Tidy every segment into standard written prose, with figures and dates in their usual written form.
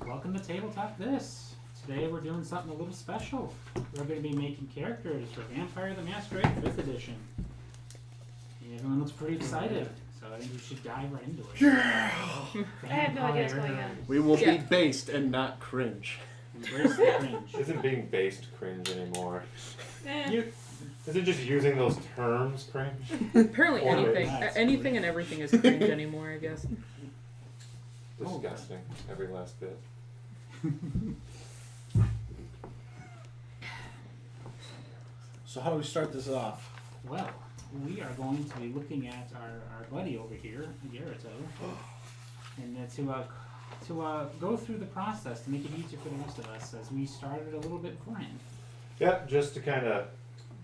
Welcome to Tabletop This. Today we're doing something a little special. We're going to be making characters for Vampire the Masquerade 5th edition. And everyone looks pretty excited, so I think we should dive right into it. Yeah! I have no idea what's going on. We will be based and not cringe. Embrace the cringe. Isn't being based cringe anymore? Eh. Isn't just using those terms cringe? Apparently Or anything, nice. anything and everything is cringe anymore, I guess. Disgusting. Every last bit. So how do we start this off? Well, we are going to be looking at our buddy over here, Garrito, and to go through the process to make it easier for the rest of us as we started a little bit beforehand. Yep, just to kind of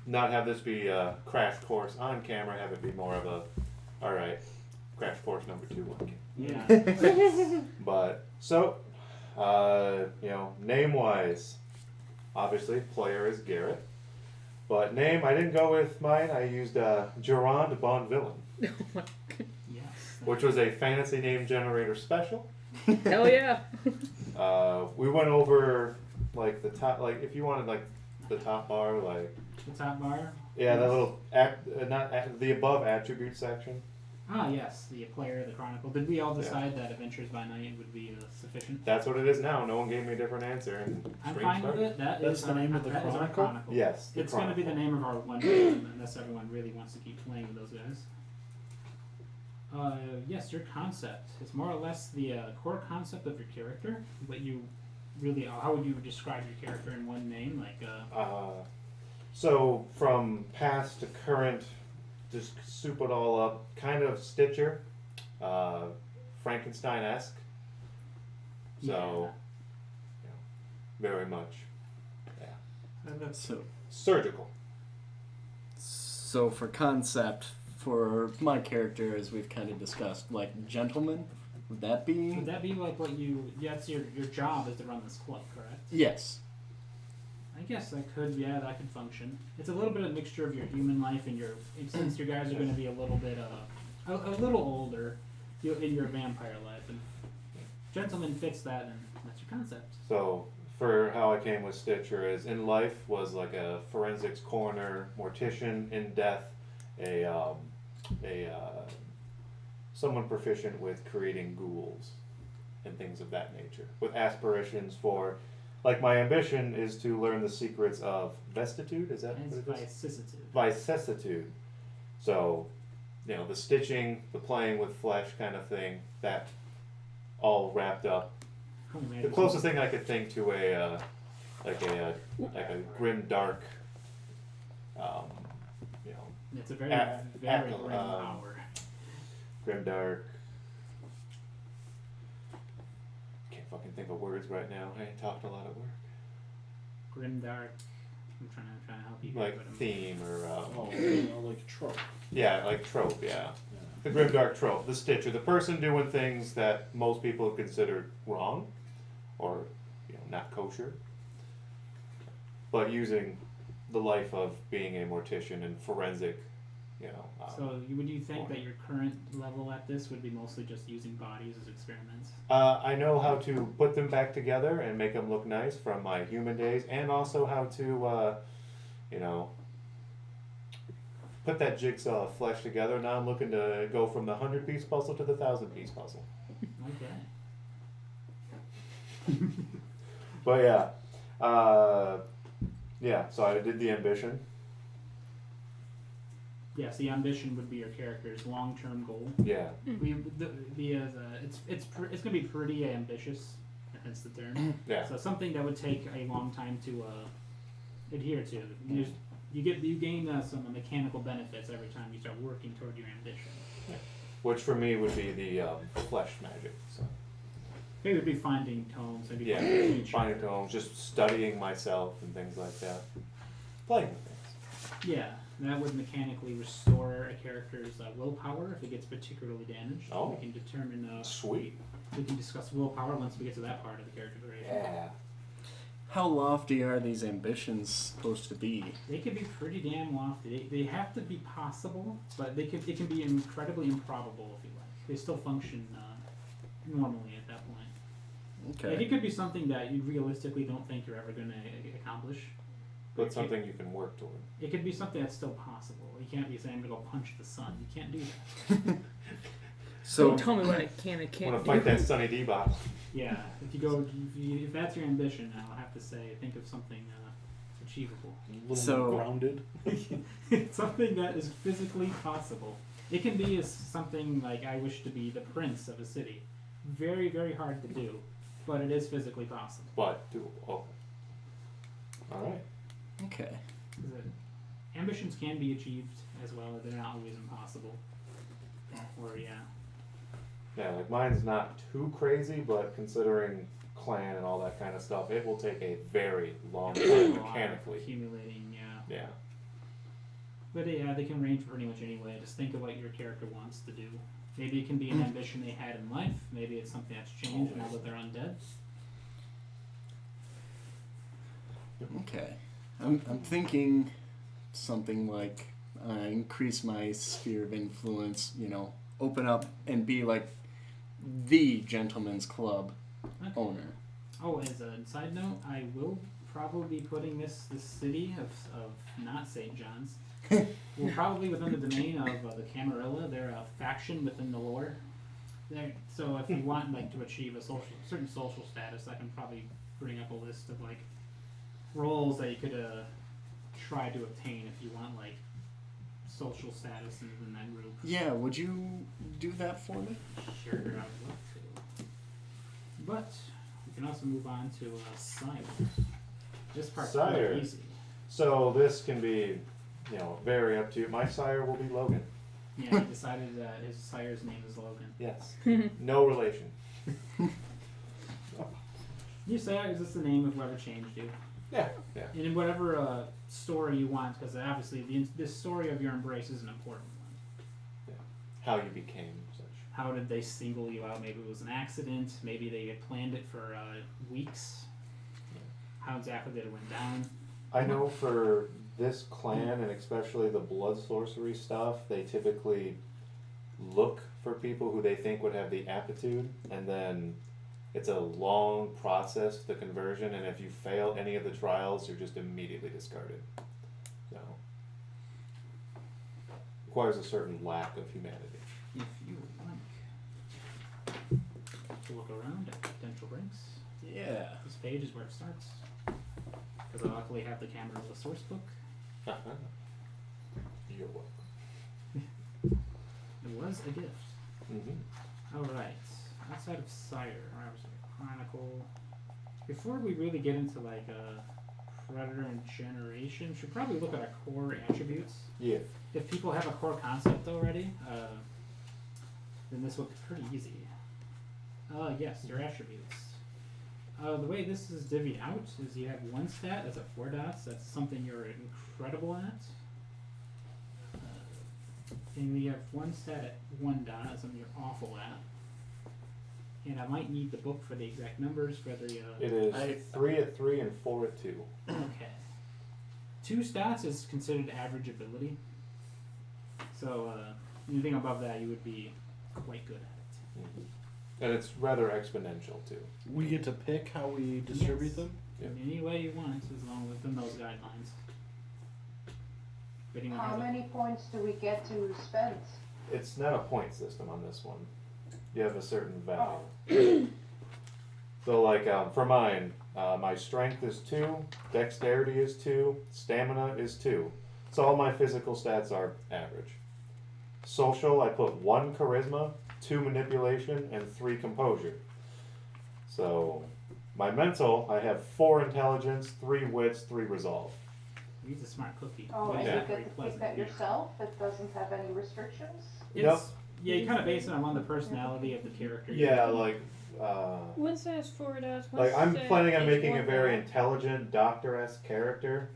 not have this be a crash course on camera, have it be more of a, alright, crash course number 2 on camera. Yeah. But, so, name-wise, obviously, player is Garrett. But name, I didn't go with mine. I used Gerard Bonvillain, Yes. which was a fantasy name generator special. Hell yeah. We went over, like, the top, like, if you wanted, like, the top bar, like, The top bar. yeah, that little, the above attribute section. Ah, yes, the player, the chronicle. Did we all decide that Adventures by Night would be sufficient? That's what it is now. No one gave me a different answer. And I'm stream fine with started. it. That's That's the name of the that is our chronicle? chronicle. Yes, the It's going to be the Chronicle. name of our one game, unless everyone really wants to keep playing with those guys. Yes, your concept. It's more or less the core concept of your character, but you really, how would you describe your character in one name? Like, So from past to current, just soup it all up. Kind of Stitcher, Frankenstein-esque. So, very much, So, surgical. for concept, for my character, as we've kind of discussed, like gentleman, would that be? would that be like what you? Yeah, that's your job is to run this club, correct? Yes. I guess that could, that could function. It's a little bit of a mixture of your human life and since you guys are going to be a little bit, a little older in your vampire life, and gentleman fits that, and that's your concept. So for how I came with Stitcher is in life was like a forensics coroner, mortician, in death, someone proficient with creating ghouls and things of that nature, with aspirations for, like, my ambition is to learn the secrets of vestitude. Is that And it's what it is? vicissitude. Vicissitude. So, the stitching, the playing with flesh kind of thing, that all wrapped up. Oh, man, The closest thing I could think to a grim dark, It's a very, Ac- grim hour. grim dark. Can't fucking think of words right now. I ain't talked a lot of work. Grim dark. I'm trying to help you. Like but I'm- theme or Like a trope. yeah, like trope. Yeah, the grim dark trope. The Stitcher, the person doing things that most people have considered wrong, or not kosher, but using the life of being a mortician and forensic. So would you think that your current level at this would be mostly just using bodies as experiments? I know how to put them back together and make them look nice from my human days, and also how to, put that jigsaw of flesh together. Now I'm looking to go from the 100-piece puzzle to the 1,000-piece puzzle. Okay. But so I did the ambition. Yes, the ambition would be your character's long-term goal. Yeah. It's gonna be pretty ambitious, hence the term. Yeah. So something that would take a long time to adhere to. You gain some mechanical benefits every time you start working toward your ambition. Which for me would be the flesh magic. So Maybe it'd be finding tomes. Maybe finding tomes, just studying myself and things like that. Playing with things. Yeah, that would mechanically restore a character's willpower if it gets particularly damaged. Oh. We can determine. Sweet. We can discuss willpower once we get to that part of the character creation. Yeah. How lofty are these ambitions supposed to be? They could be pretty damn lofty. They have to be possible, but it can be incredibly improbable if you like. They still function normally at that point. Okay. Like, it could be something that you realistically don't think you're ever going to accomplish. But something you can work toward. It could be something that's still possible. You can't be saying I'm going to go punch the sun. You can't do that. So Don't tell me what I can and Want can't to do. fight that Sunny D bottle? Yeah, if that's your ambition, I'll have to say, think of something achievable. A little So- more grounded. Something that is physically possible. It can be as something like I wish to be the prince of a city. Very, very hard to do, but it is physically possible. But doable. Okay. Alright. okay. 'Cause ambitions can be achieved as well. They're not always impossible. Or yeah. Yeah, like mine's not too crazy, but considering clan and all that kind of stuff, it will take a very long time A lot of mechanically. accumulating, yeah. Yeah. But yeah, they can range pretty much any way. Just think of what your character wants to do. Maybe it can be an ambition they had in life. Maybe it's something that's changed now that they're undead. Okay. I'm thinking something like increase my sphere of influence, you know, open up and be like the gentleman's club Okay. owner. Oh, as a side note, I will probably be putting this city of not St. John's. We're probably within the domain of the Camarilla. They're a faction within the lore. So if you want like to achieve a certain social status, I can probably bring up a list of like roles that you could try to obtain if you want like social status in that group. Yeah, would you do that for me? Sure, I would love to. But we can also move on to Sire. This part's Sire. pretty easy. So this can be, you know, very up to you. My sire will be Logan. Yeah, he decided that his sire's name is Logan. Yes. No relation. Your sire is just the name of whoever changed you. Yeah. Yeah. And in whatever story you want, because obviously this story of your embrace is an important one. How you became such. How did they single you out? Maybe it was an accident. Maybe they had planned it for weeks. How exactly did it went down? I know for this clan and especially the blood sorcery stuff, they typically look for people who they think would have the aptitude, and then it's a long process, the conversion, and if you fail any of the trials, you're just immediately discarded. So requires a certain lack of humanity. If you would like to look around at potential ranks, Yeah. this page is where it starts. Because I luckily have the Camarilla source book. You're welcome. It was a gift. Mm-hmm. Alright. Outside of Sire, or was it Chronicle? Before we really get into like Predator and Generation, we should probably look at our core attributes. Yeah. If people have a core concept already, then this will be pretty easy. Yes, your attributes. The way this is divvied out is you have one stat that's at 4 dots. That's something you're incredible at. And we have one stat at 1 dot. That's something you're awful at. And I might need the book for the exact numbers for the. It is 3 at 3 and 4 at 2. Okay. 2 stats is considered average ability. So anything above that, you would be quite good at it. Mm-hmm. And it's rather exponential too. We get to pick how we distribute Yes. them. Yep. In any way you want, as long within those guidelines. If anyone How has a- many points do we get to spend? It's not a point system on this one. You have a certain value. So like for mine, my strength is 2, dexterity is 2, stamina is 2. So all my physical stats are average. Social, I put 1 charisma, 2 manipulation, and 3 composure. So my mental, I have 4 intelligence, 3 wits, 3 resolve. He's a smart cookie. Oh, But and he's you not very get to pick pleasant that to be yourself? It doesn't have any restrictions? It's, yeah, you kind of base it on the personality of the character. Yeah, like One says 4 dots. One like I'm says planning on is making a 1 very dot. intelligent doctor-esque character,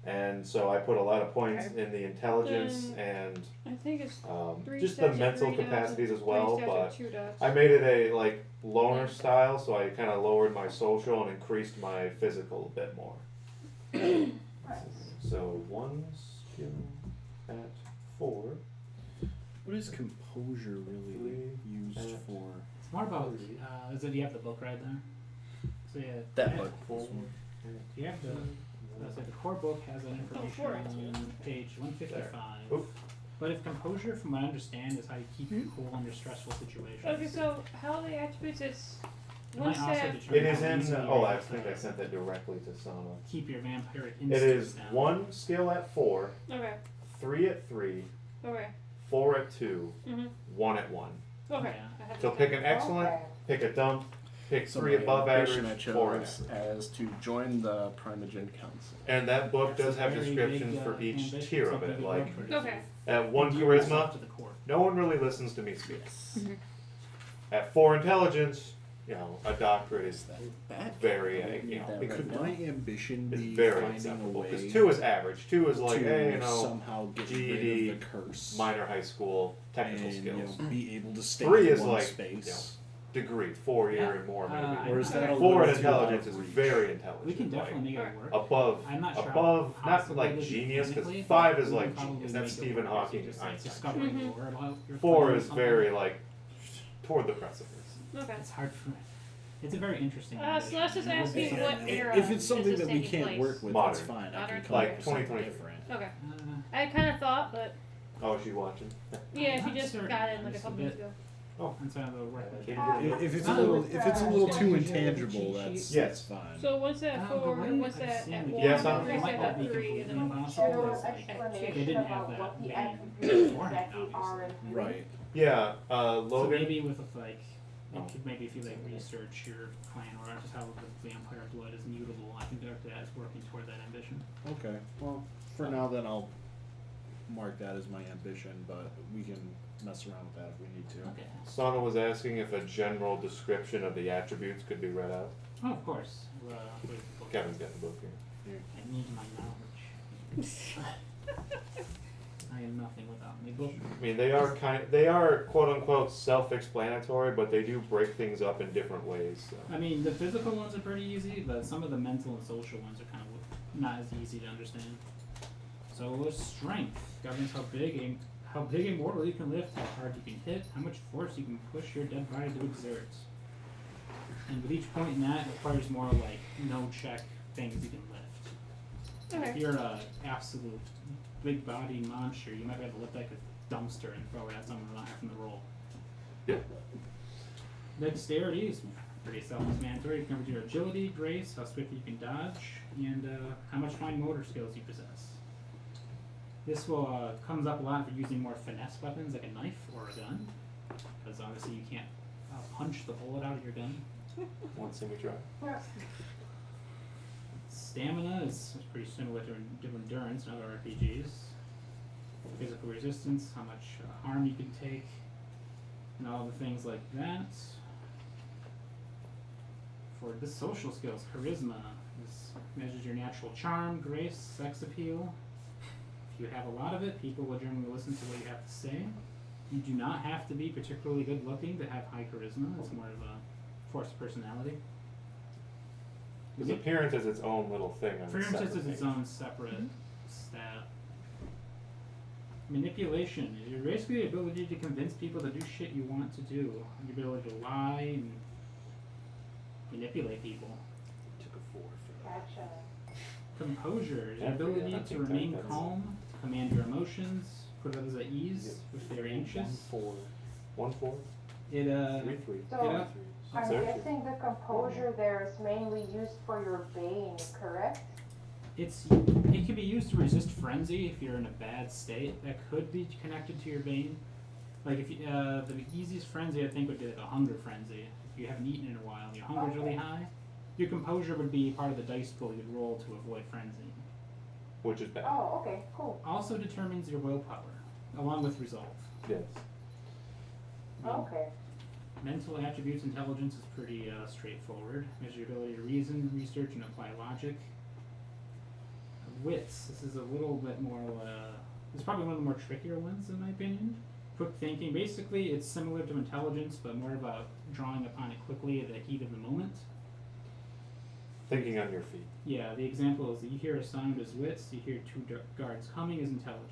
and so I put a lot of points Okay. in the intelligence and I think it's 3 just stats the at mental 3 dots capacities and as well. 3 stats But at 2 dots. I made it a like loner style, so I kind of lowered my social and increased my physical a bit more. Nice. So 1 skill at 4. What is composure really 3 used at- for? It's more about, is it, you have the book right there? So yeah, That book. You have the. So the core book has that information four, on page 155. Oop. But if composure, from what I understand, is how you keep you cool under stressful situations. Okay, so how are the attributes? It's It one might also staff. determine It is how in. easily Oh, you're I able think to I sent that directly to Sana. keep your vampiric It instincts is down. 1 skill at 4, Okay. 3 at 3, Okay. 4 at 2, Mhm. 1 at 1. Okay. Yeah. I have So it pick down. an excellent, Okay. pick a dump, pick So 3 my above ambition average, I 4 at chose average. as to join the Primogen Council. And that book That's does a have very descriptions big, for each ambition, tier of something it. to Like work towards. Okay. at 1 Endear yourself charisma, to the court. no one really listens to me speak. Yes. At 4 intelligence, you know, a doctorate is That bad. very, I don't you need know, that it right Could now. my ambition it's be very finding a acceptable. way Because 2 is average. 2 is like, to hey, you know, somehow get GED, rid of the curse minor high school, technical and skills. you know, be able to stay 3 in is one like, space? Degree, 4 year Yeah. and more I maybe. Or is that a 4 in little too out intelligence of is reach? very intelligent. We can like, definitely make it work. above, I'm not sure above, how not possible like it is genius, because physically, 5 but is we like can probably genius. That's make it Stephen work. Hawking, Just like Einstein. discovering Mhm. more about your 4 plan or is something. very like toward the precipice. Okay. It's hard for. It's a very interesting. So let's just ambition. ask It would me be what something- era If it's something is this that we taking can't place? work with, Modern. that's fine. I can Modern. come Like up with something 2023. different. Okay. Uh, I kind of thought, but Oh, is she watching? yeah, I'm she not just certain. got in like a It's a couple bit- minutes ago. and so the work we Yeah. can do. If it's No, a little, with, if it's a uh, little too cheat intangible, sheet. that's Yes. fine. So what's that The for? way What's I've that seen at the one? Yes, I'm- Where's it might that not at be 3? completely And then impossible. General It's like, they explanation didn't have about that what the vein attributes beforehand, exactly are obviously. and Right. Yeah, So Logan. maybe with like, Oh. it could maybe if you like research your clan or just how the vampire blood is mutable, I think that is working toward that ambition. Okay. Well, for now, then I'll mark that as my ambition, but we can mess around with that if we need to. Okay. Sana was asking if a general description of the attributes could be read out. Oh, of course. Wait, Kevin's got the book here. I need my knowledge. I am nothing without my book. I mean, they are quote unquote self-explanatory, but they do break things up in different ways. So. I mean, the physical ones are pretty easy, but some of the mental and social ones are kind of not as easy to understand. So, strength governs how big a mortal you can lift, how hard you can hit, how much force you can push your dead body to exert. And with each point in that, it requires more like no check things you can lift. If Okay. you're a absolute big body monster, you might be able to lift like a dumpster and throw it at someone without having to roll. Yep. Dexterity is pretty self-explanatory. It covers your agility, grace, how swiftly you can dodge, and how much fine motor skills you possess. This will comes up a lot for using more finesse weapons like a knife or a gun, because obviously you can't punch the bullet out of your gun. One thing we try. Stamina is pretty similar to endurance in other RPGs. Physical resistance, how much harm you can take, and all the things like that. For the social skills, charisma measures your natural charm, grace, sex appeal. If you have a lot of it, people will generally listen to what you have to say. You do not have to be particularly good looking to have high charisma. It's more of a force of personality. Because appearance is its own little thing. On Appearance separate is its page. own separate stat. Manipulation is basically the ability to convince people to do shit you want to do. The ability to lie and manipulate people. Took a 4 for that. Gotcha. Composure is the Yeah, ability yeah, I to think remain that's- calm, command your emotions, put others at ease if they're anxious. 1 4. It 3 3. So, Yeah. I'm Sorry? guessing the composure there is mainly used for your bane, correct? it can be used to resist frenzy if you're in a bad state. That could be connected to your bane. Like if you, the easiest frenzy I think would be like a hunger frenzy. If you haven't eaten in a while and your hunger's really high, your composure would be part of the dice pool you'd roll to avoid frenzy. Which is bad. Oh, okay, cool. Also determines your willpower, along with resolve. Yes. Okay. Mental attributes, intelligence is pretty straightforward. Measure your ability to reason, research, and apply logic. Wits, this is a little bit more, this is probably one of the more trickier ones in my opinion. Quick thinking, basically it's similar to intelligence, but more about drawing upon it quickly at the heat of the moment. Thinking on your feet. Yeah, the example is that you hear a sound as wits, you hear two guards coming as intelligence.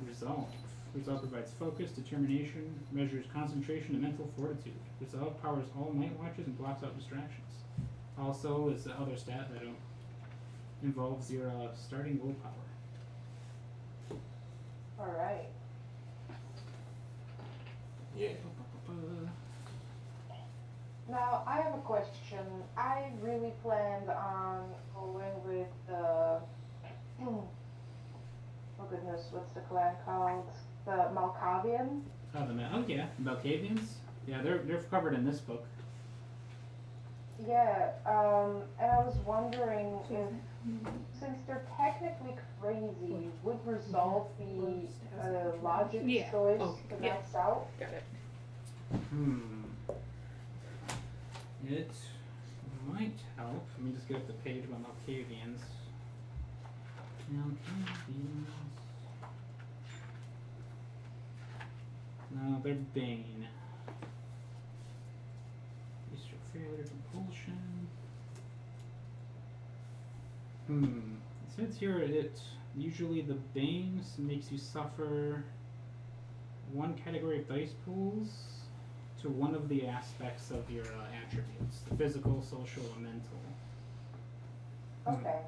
Resolve. Resolve provides focus, determination, measures concentration, and mental fortitude. Resolve powers all night watches and blocks out distractions. Also, is the other stat that involves your starting willpower. Alright. Yeah. Now, I have a question. I really planned on going with the. Oh goodness, what's the clan called? The Malkavian? Oh yeah, Malkavians. Yeah, they're covered in this book. Yeah, and I was wondering if, since they're technically crazy, would resolve be a logic Yeah. choice Oh, to yeah. max out? Got it. It might help. Let me just get up the page about Malkavians. Malkavians. No, they're Bane. Easter failure, compulsion. It says here it usually the Bane makes you suffer one category of dice pools to one of the aspects of your attributes: the physical, social, and mental. Okay.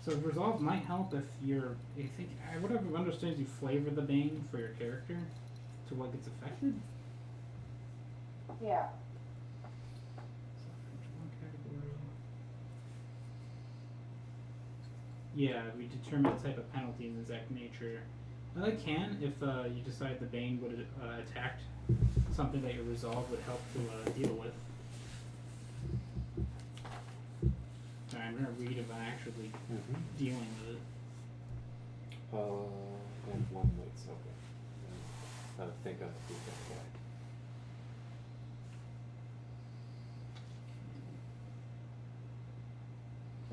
So resolve might help if you're. I think I would have understood you flavor the Bane for your character to what gets affected. Yeah. One category. Yeah, we determine the type of penalty and exact nature. It can if you decide the Bane would attack something that your resolve would help to deal with. Sorry, I'm gonna read about actually dealing with it. And one light's okay. I think I'll do that way.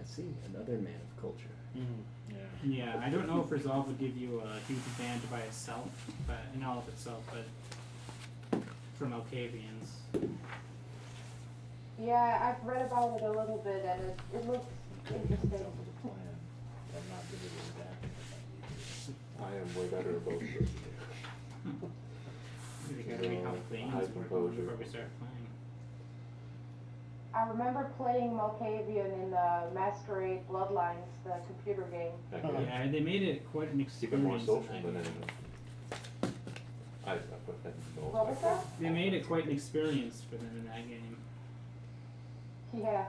I see another man of culture. Yeah. Yeah, I don't know if resolve would give you a huge advantage by itself, but in all of itself, but from Malkavians. Yeah, I've read about it a little bit and it looks interesting. Jump to the plan. I'm not good at adapting. I am way better at both of those. We gotta read how Bane's high work composure. before we start playing. I remember playing Malkavian in the Masquerade Bloodlines, the computer game. Heck Oh. Yeah, they made it quite an Keep it more experience. social in than that anything. game. I put that in What was that? They made it quite an experience for them in that game. Yeah.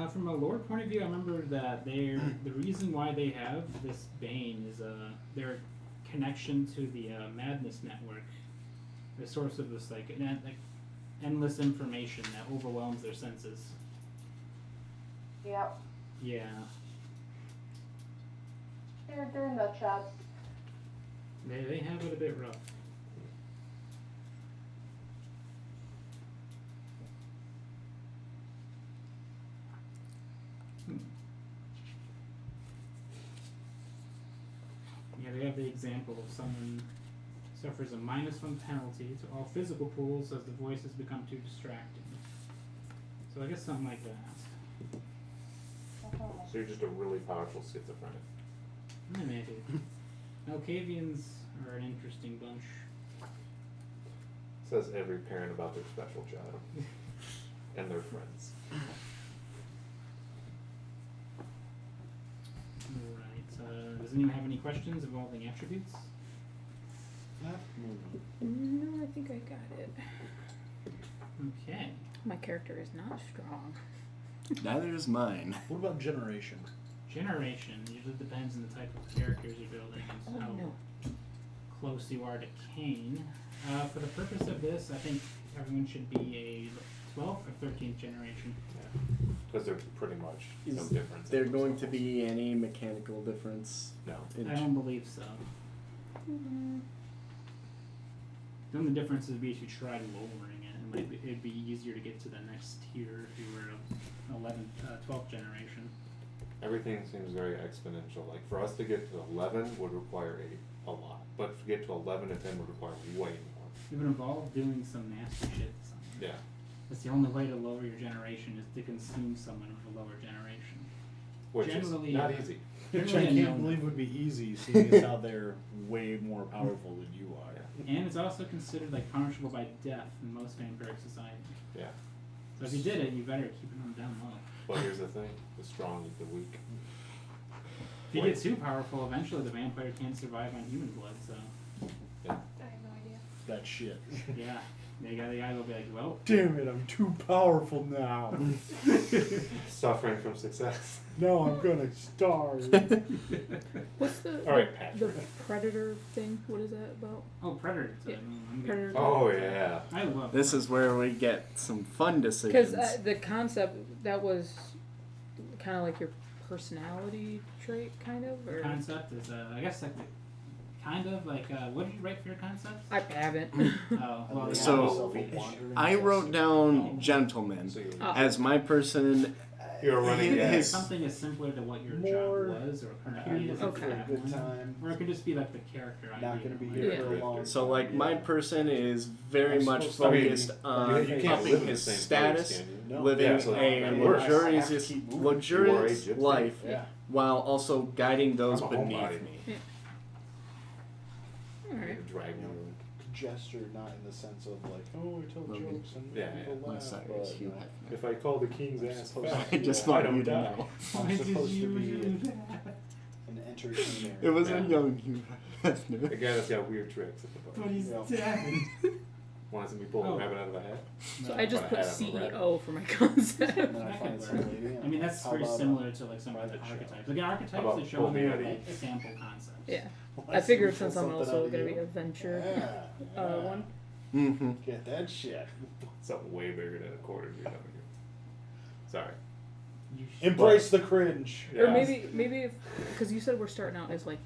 From a lore point of view, I remember that the reason why they have this Bane is their connection to the Madness Network, the source of this like endless information that overwhelms their senses. Yep. Yeah, They're nutshots. they have it a bit rough. Yeah, they have the example of someone suffers a -1 penalty to all physical pools as the voices become too distracting. So I guess something like that. So you're just a really powerful schizophrenic. Yeah, maybe. Malkavians are an interesting bunch. Says every parent about their special child and their friends. Alright, does anyone have any questions involving attributes? No, I think I got it. Okay. My character is not strong. Neither is mine. What about generation? Generation usually depends on the type of characters you're building and Oh, how no. close you are to Cain. For the purpose of this, I think everyone should be a 12th or 13th generation. Because they're pretty much no Is difference. there going to be any mechanical difference? No. In I don't believe so. The only difference would be if you tried lowering it. It'd be easier to get to the next tier if you were a 12th generation. Everything seems very exponential. Like for us to get to 11 would require a lot. But to get to 11 to 10 would require way more. It would involve doing some nasty shit to someone. Yeah. That's the only way to lower your generation is to consume someone of a lower generation. Which Generally, is not easy. Which I Really can't unknown. believe would be easy, seeing as how they're way more powerful than you are. And it's also considered like punishable by death in most vampiric society. Yeah. So if you did it, you better keep them down low. But here's the thing: the strong eat the weak. If you get too powerful, eventually the vampire can't survive on human blood. So I have no idea. That shit. yeah, the guy will be like, well, Damn it, I'm too powerful now. Suffering from success. No, I'm gonna starve. What's the All right, Patrick. the predator thing? What is that about? oh, predator. Yeah. I'm good. Predator. Oh yeah. I love This is where we get some fun Because decisions. the concept that was kind of like your personality trait, kind of, the or concept is I guess like the, kind of like what did you write for your concept? I haven't. Oh, well, yeah. So, I wrote down gentleman So you, Oh. as my person. you're running His- gas. Something as simpler to what your More job was or currently Here is. Okay. for a good time. Or it could just be like the character idea. Not gonna be like- here Yeah. for a long time. So like my person is very I'm much supposed to be- focused you, on you can't upping live in the his same status, place, can you? No. living Yeah, so a that works. luxurious, I have to keep moving. luxurious You are a gypsy. life, Yeah. while also guiding those I'm a beneath homebody. me. All right. Drag me. Gesture, not in the sense of like, oh, I tell Logan. jokes and Yeah, people I'm laugh. sorry, but, it's Hugh Hefner. If I call the king's I'm ass supposed fat, I just I want don't you to die. know. Why I'm did supposed to you be do that? an entertainer. It was Yeah. a young Hugh Hefner. The guy that's got weird tricks at the But bar. he's Yeah. dead. Want to see me pull Oh. a rabbit out of a hat? So I just But put I had him already. CEO for my concept. And then I That find could some work. lady. and I mean, that's how very about similar to like some of the private show? archetypes. Like in archetypes, about they show pull in me there out of like the- sample concepts. Yeah. Why I figured see me since pull I'm something also out of gonna you? be a venture Yeah. one. Mm-hmm. Get that shit. Something way bigger than a quarter of your W. Sorry. You should- Embrace the cringe. Or Yeah. maybe because you said we're starting out as like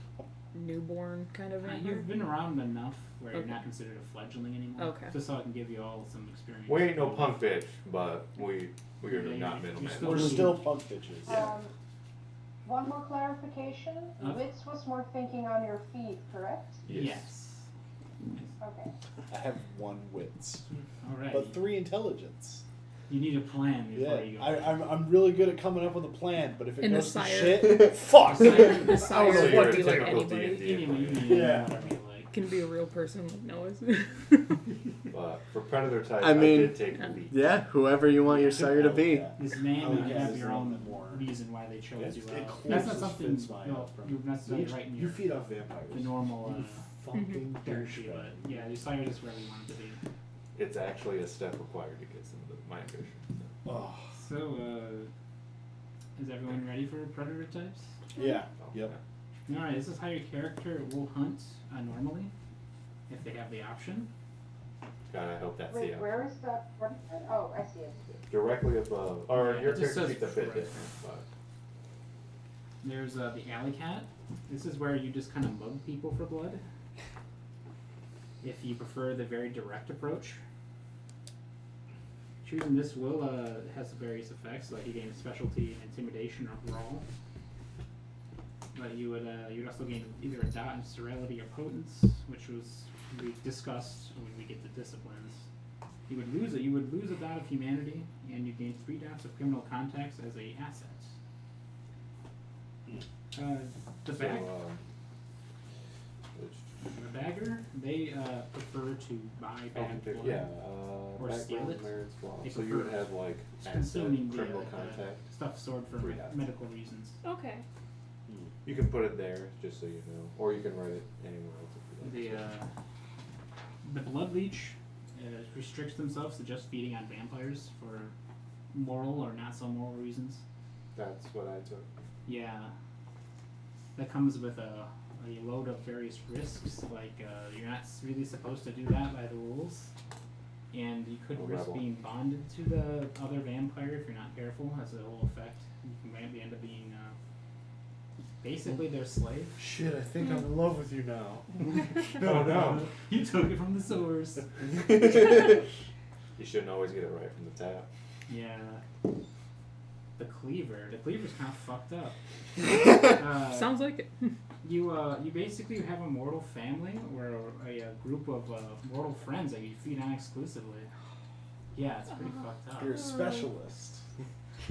newborn kind of vampire. You've been around enough where you're Okay. not considered a fledgling anymore. Okay. Just so I can give you all some experience. We ain't no punk bitch, but we're Yeah, not you're middlemen. still- We're still punk bitches. One more clarification. Huh? Witz was more thinking on your feet, correct? Yes. Okay. I have 1 wits, All right. but 3 intelligence. You need a plan before Yeah, you go. I'm really good at coming up with a plan, but if it And the goes to sire. shit, fuck. The sire So would you're a be like typical anybody. D&D Anyway, you player. need Yeah. whatever you like. Can be a real person with nose. But for predator type, I I, mean- did take the lead. Yeah, whover you want your sire to be. This I name would might guess have it's your a little own bit more- reason why they chose It you. closest That's not something fits my you necessarily write in You your feed off vampires. the normal You fucking therapy, douchebag. but yeah, your sire is where we want it to be. It's actually a step required to get some of my ambition. Oh, So, is everyone ready for predator types? yeah. So, Yep. Alright, this is how your character will hunt normally, if they have the option. God, I hope that's Wait, the where is the? Oh, I see it. directly above. Or Yeah, your it just character says sheet's a bit predator. different, but There's the alley cat. This is where you just kind of mug people for blood. If you prefer the very direct approach. Choosing this will has various effects, like you gain a specialty in intimidation or brawl. But you would also gain either a dot in sterility or potence, which was we discussed when we get to disciplines. You would lose a dot of humanity, and you gain 3 dots of criminal contacts as a asset. The so, bag, which, the bagger, they prefer to buy bad blood. yeah, Or steal background it. merits flaw. They So you would prefer have like asset, consuming the, criminal like, contact. stuff stored for 3 dots. medical reasons. Okay. You can put it there just so you know, or you can write it anywhere else if you like. The blood leech restricts themselves to just feeding on vampires for moral or not so moral reasons. That's what I took. Yeah, that comes with a load of various risks. Like you're not really supposed to do that by the rules, and you could A risk rebel. being bonded to the other vampire if you're not careful. That's the whole effect. You can maybe end up being basically their slave. Shit, I think I'm in love with you now. Oh no! You took it from the source. You shouldn't always get it right from the tap. Yeah. The cleaver's kind of fucked up. Sounds like it. You basically have a mortal family or a group of mortal friends that you feed on exclusively. Yeah, it's pretty fucked up. You're a specialist.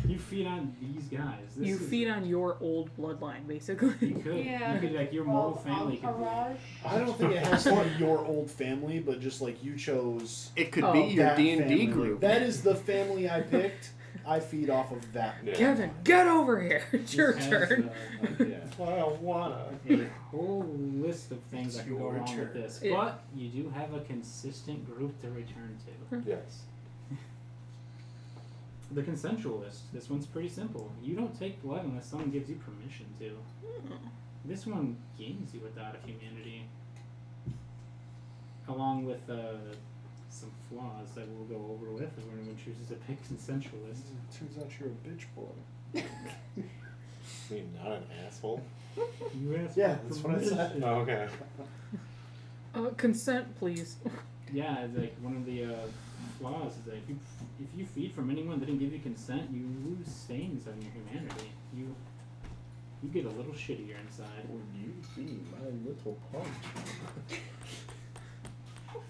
You feed on these guys. This You is- feed on your old bloodline, basically. You could. Yeah. You could like your mortal family could entourage. I don't think it has to be your old family, but just like you chose It could Oh, be your that D&D family. group. That is the family I picked. I feed off of that. Yeah. Kevin, get over here. It's be. your This has, turn. Yeah. I don't wanna. a whole list of things It's that can go your wrong turn. with this, Yeah. but you do have a consistent group to return to. Yes. The consensualist. This one's pretty simple. You don't take blood unless someone gives you permission to. This one gains you a dot of humanity, along with some flaws that we'll go over with if anyone chooses to pick consensualist. Turns out you're a bitch boy. I mean, not an asshole. You asked Yeah, for that's what I said. permission. Oh, okay. Consent, please. Yeah, it's like one of the flaws is that if you feed from anyone that didn't give you consent, you lose stains on your humanity. You get a little shittier inside. Would you be my little punk?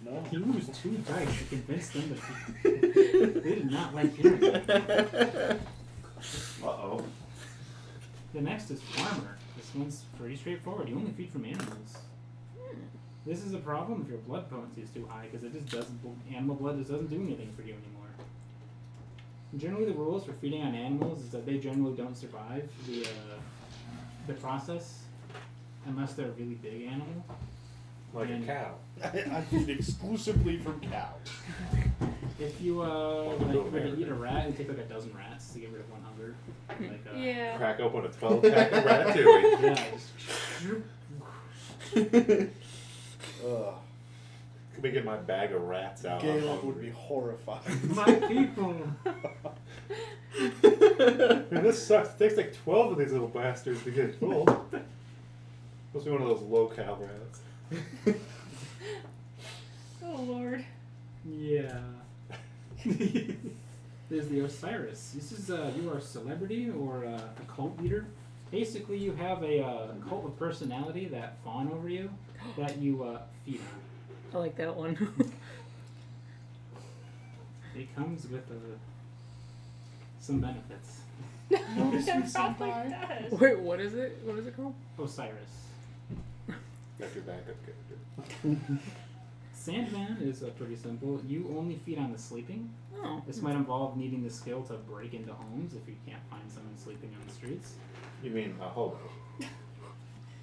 No. You lose 2 dice to convince them to feed. They did not like hearing that. Uh-oh. The next is farmer. This one's pretty straightforward. You only feed from animals. This is a problem if your blood potency is too high because it just doesn't. Animal blood just doesn't do anything for you anymore. Generally, the rules for feeding on animals is that they generally don't survive the process unless they're a really big animal. Like a And- cow. I feed exclusively from cows. If you Go like were to there. eat a rat, it'd take like a dozen rats to get rid of one hunger. Like Yeah. Crack open a 12-pack of ratatouille. yeah, just Ugh. Let me get my bag of rats out. I'm Galen would be hungry. horrified. my people. Man, this sucks. It takes like 12 of these little bastards to get full. Must be one of those low-cal rats. Oh Lord. Yeah. There's the Osiris. This is you are a celebrity or a cult leader. Basically, you have a cult of personality that fawn over you that you feed on. I like that one. It comes with some benefits. That probably does. Wait, what is it? What is it called? Osiris. That's your backup character. Sandman is pretty simple. You only feed on the sleeping. Oh. This might involve needing the skill to break into homes if you can't find someone sleeping on the streets. You mean a hobo.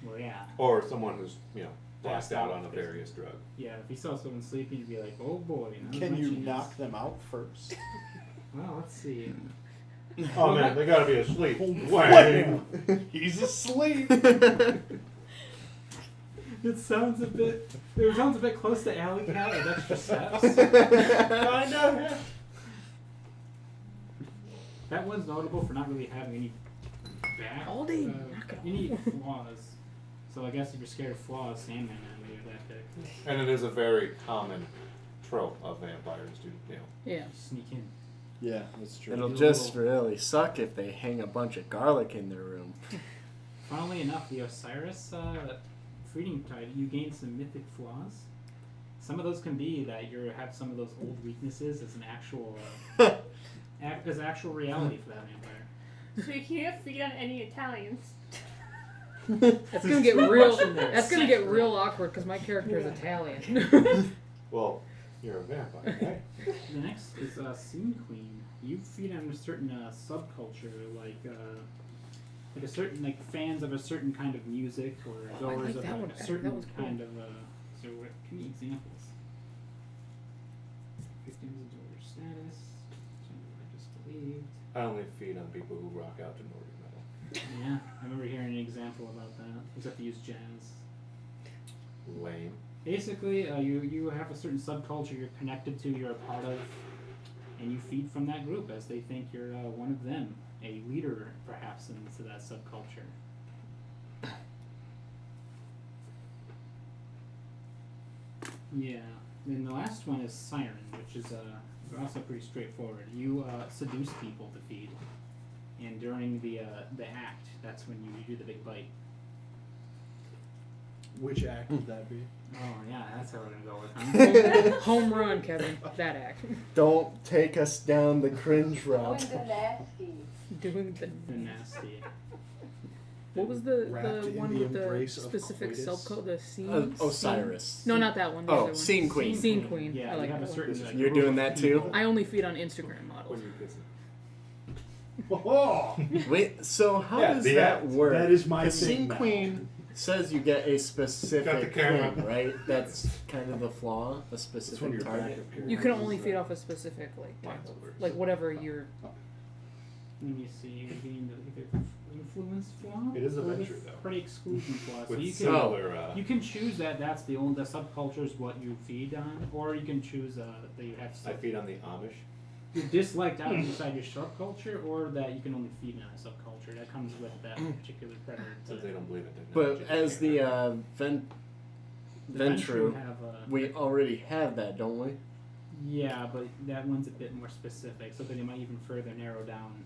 Well, yeah. Or someone who's, Passed passed out out, on a basically. various drug. Yeah, if you saw someone sleeping, you'd be like, oh boy. now's Can my you chance. knock them out first? Well, let's see. Oh man, they gotta be asleep. Wham! Wham! He's asleep. It sounds a bit close to Alley Cat with extra steps. I know. That one's notable for not really having any back, All day, knock it any flaws. So I guess if you're scared of flaws, Sandman would be that pick. And it is a very common trope of vampires to, Yeah. Sneak in. Yeah, that's true. It'll Do a just little- really suck if they hang a bunch of garlic in their room. Funnily enough, the Osiris feeding type, you gain some mythic flaws. Some of those can be that you have some of those old weaknesses as an actual as actual reality for that vampire. So you can't feed on any Italians. That's gonna get too real. much in there. That's gonna get real awkward because my character is Italian. well, you're a vampire, right? The next is Scene Queen. You feed on a certain subculture, like a certain fans of a certain kind of music or Oh, I goers like of that one a better. certain That was cool. kind of. So what? Give me examples. Victims of your status. Gender I just believed. I only feed on people who rock out to Nordic metal. Yeah, I remember hearing an example about that. Except they use jazz. Lame. Basically, you have a certain subculture you're connected to, you're a part of, and you feed from that group as they think you're one of them, a leader perhaps into that subculture. Yeah, and the last one is Siren, which is also pretty straightforward. You seduce people to feed, and during the act, that's when you do the big bite. Which act would that be? Oh yeah, that's how we're gonna go with it. Home run, Kevin. That act. Don't take us down the cringe Going route. the nasty. Doing the The nasty. What was the Wrapped in one the with the embrace of specific coitus. subcode? The scene. Osiris. No, not that one. The Oh, other one. Scene Queen. Scene Queen. Yeah, I like you have that a one. certain. Like, You're group doing of that too? people. I only feed on Instagram When models. you kiss it. Oh, Wait, so how Yeah, does the that act. work? that is my The thing Scene now. Queen says you get a specific Got the camera. thing, right? That's kind of the flaw, a That's one specific of your target. backup characters. You can only feed off a specific like whatever you're. Let me see. We're getting the influence flaw. It is a or the venture, though. Pretty exclusion flaw. So With you can similar, you can choose that. That's the only the subculture is what you feed on, or you can choose that you have. I feed on the Amish. You're disliked out inside your subculture, or that you can only feed on a subculture. That comes with that particular predator. Since they don't believe in But technology. as the The Ventru, have a, we already have that, don't we? yeah, but that one's a bit more specific, so that it might even further narrow down.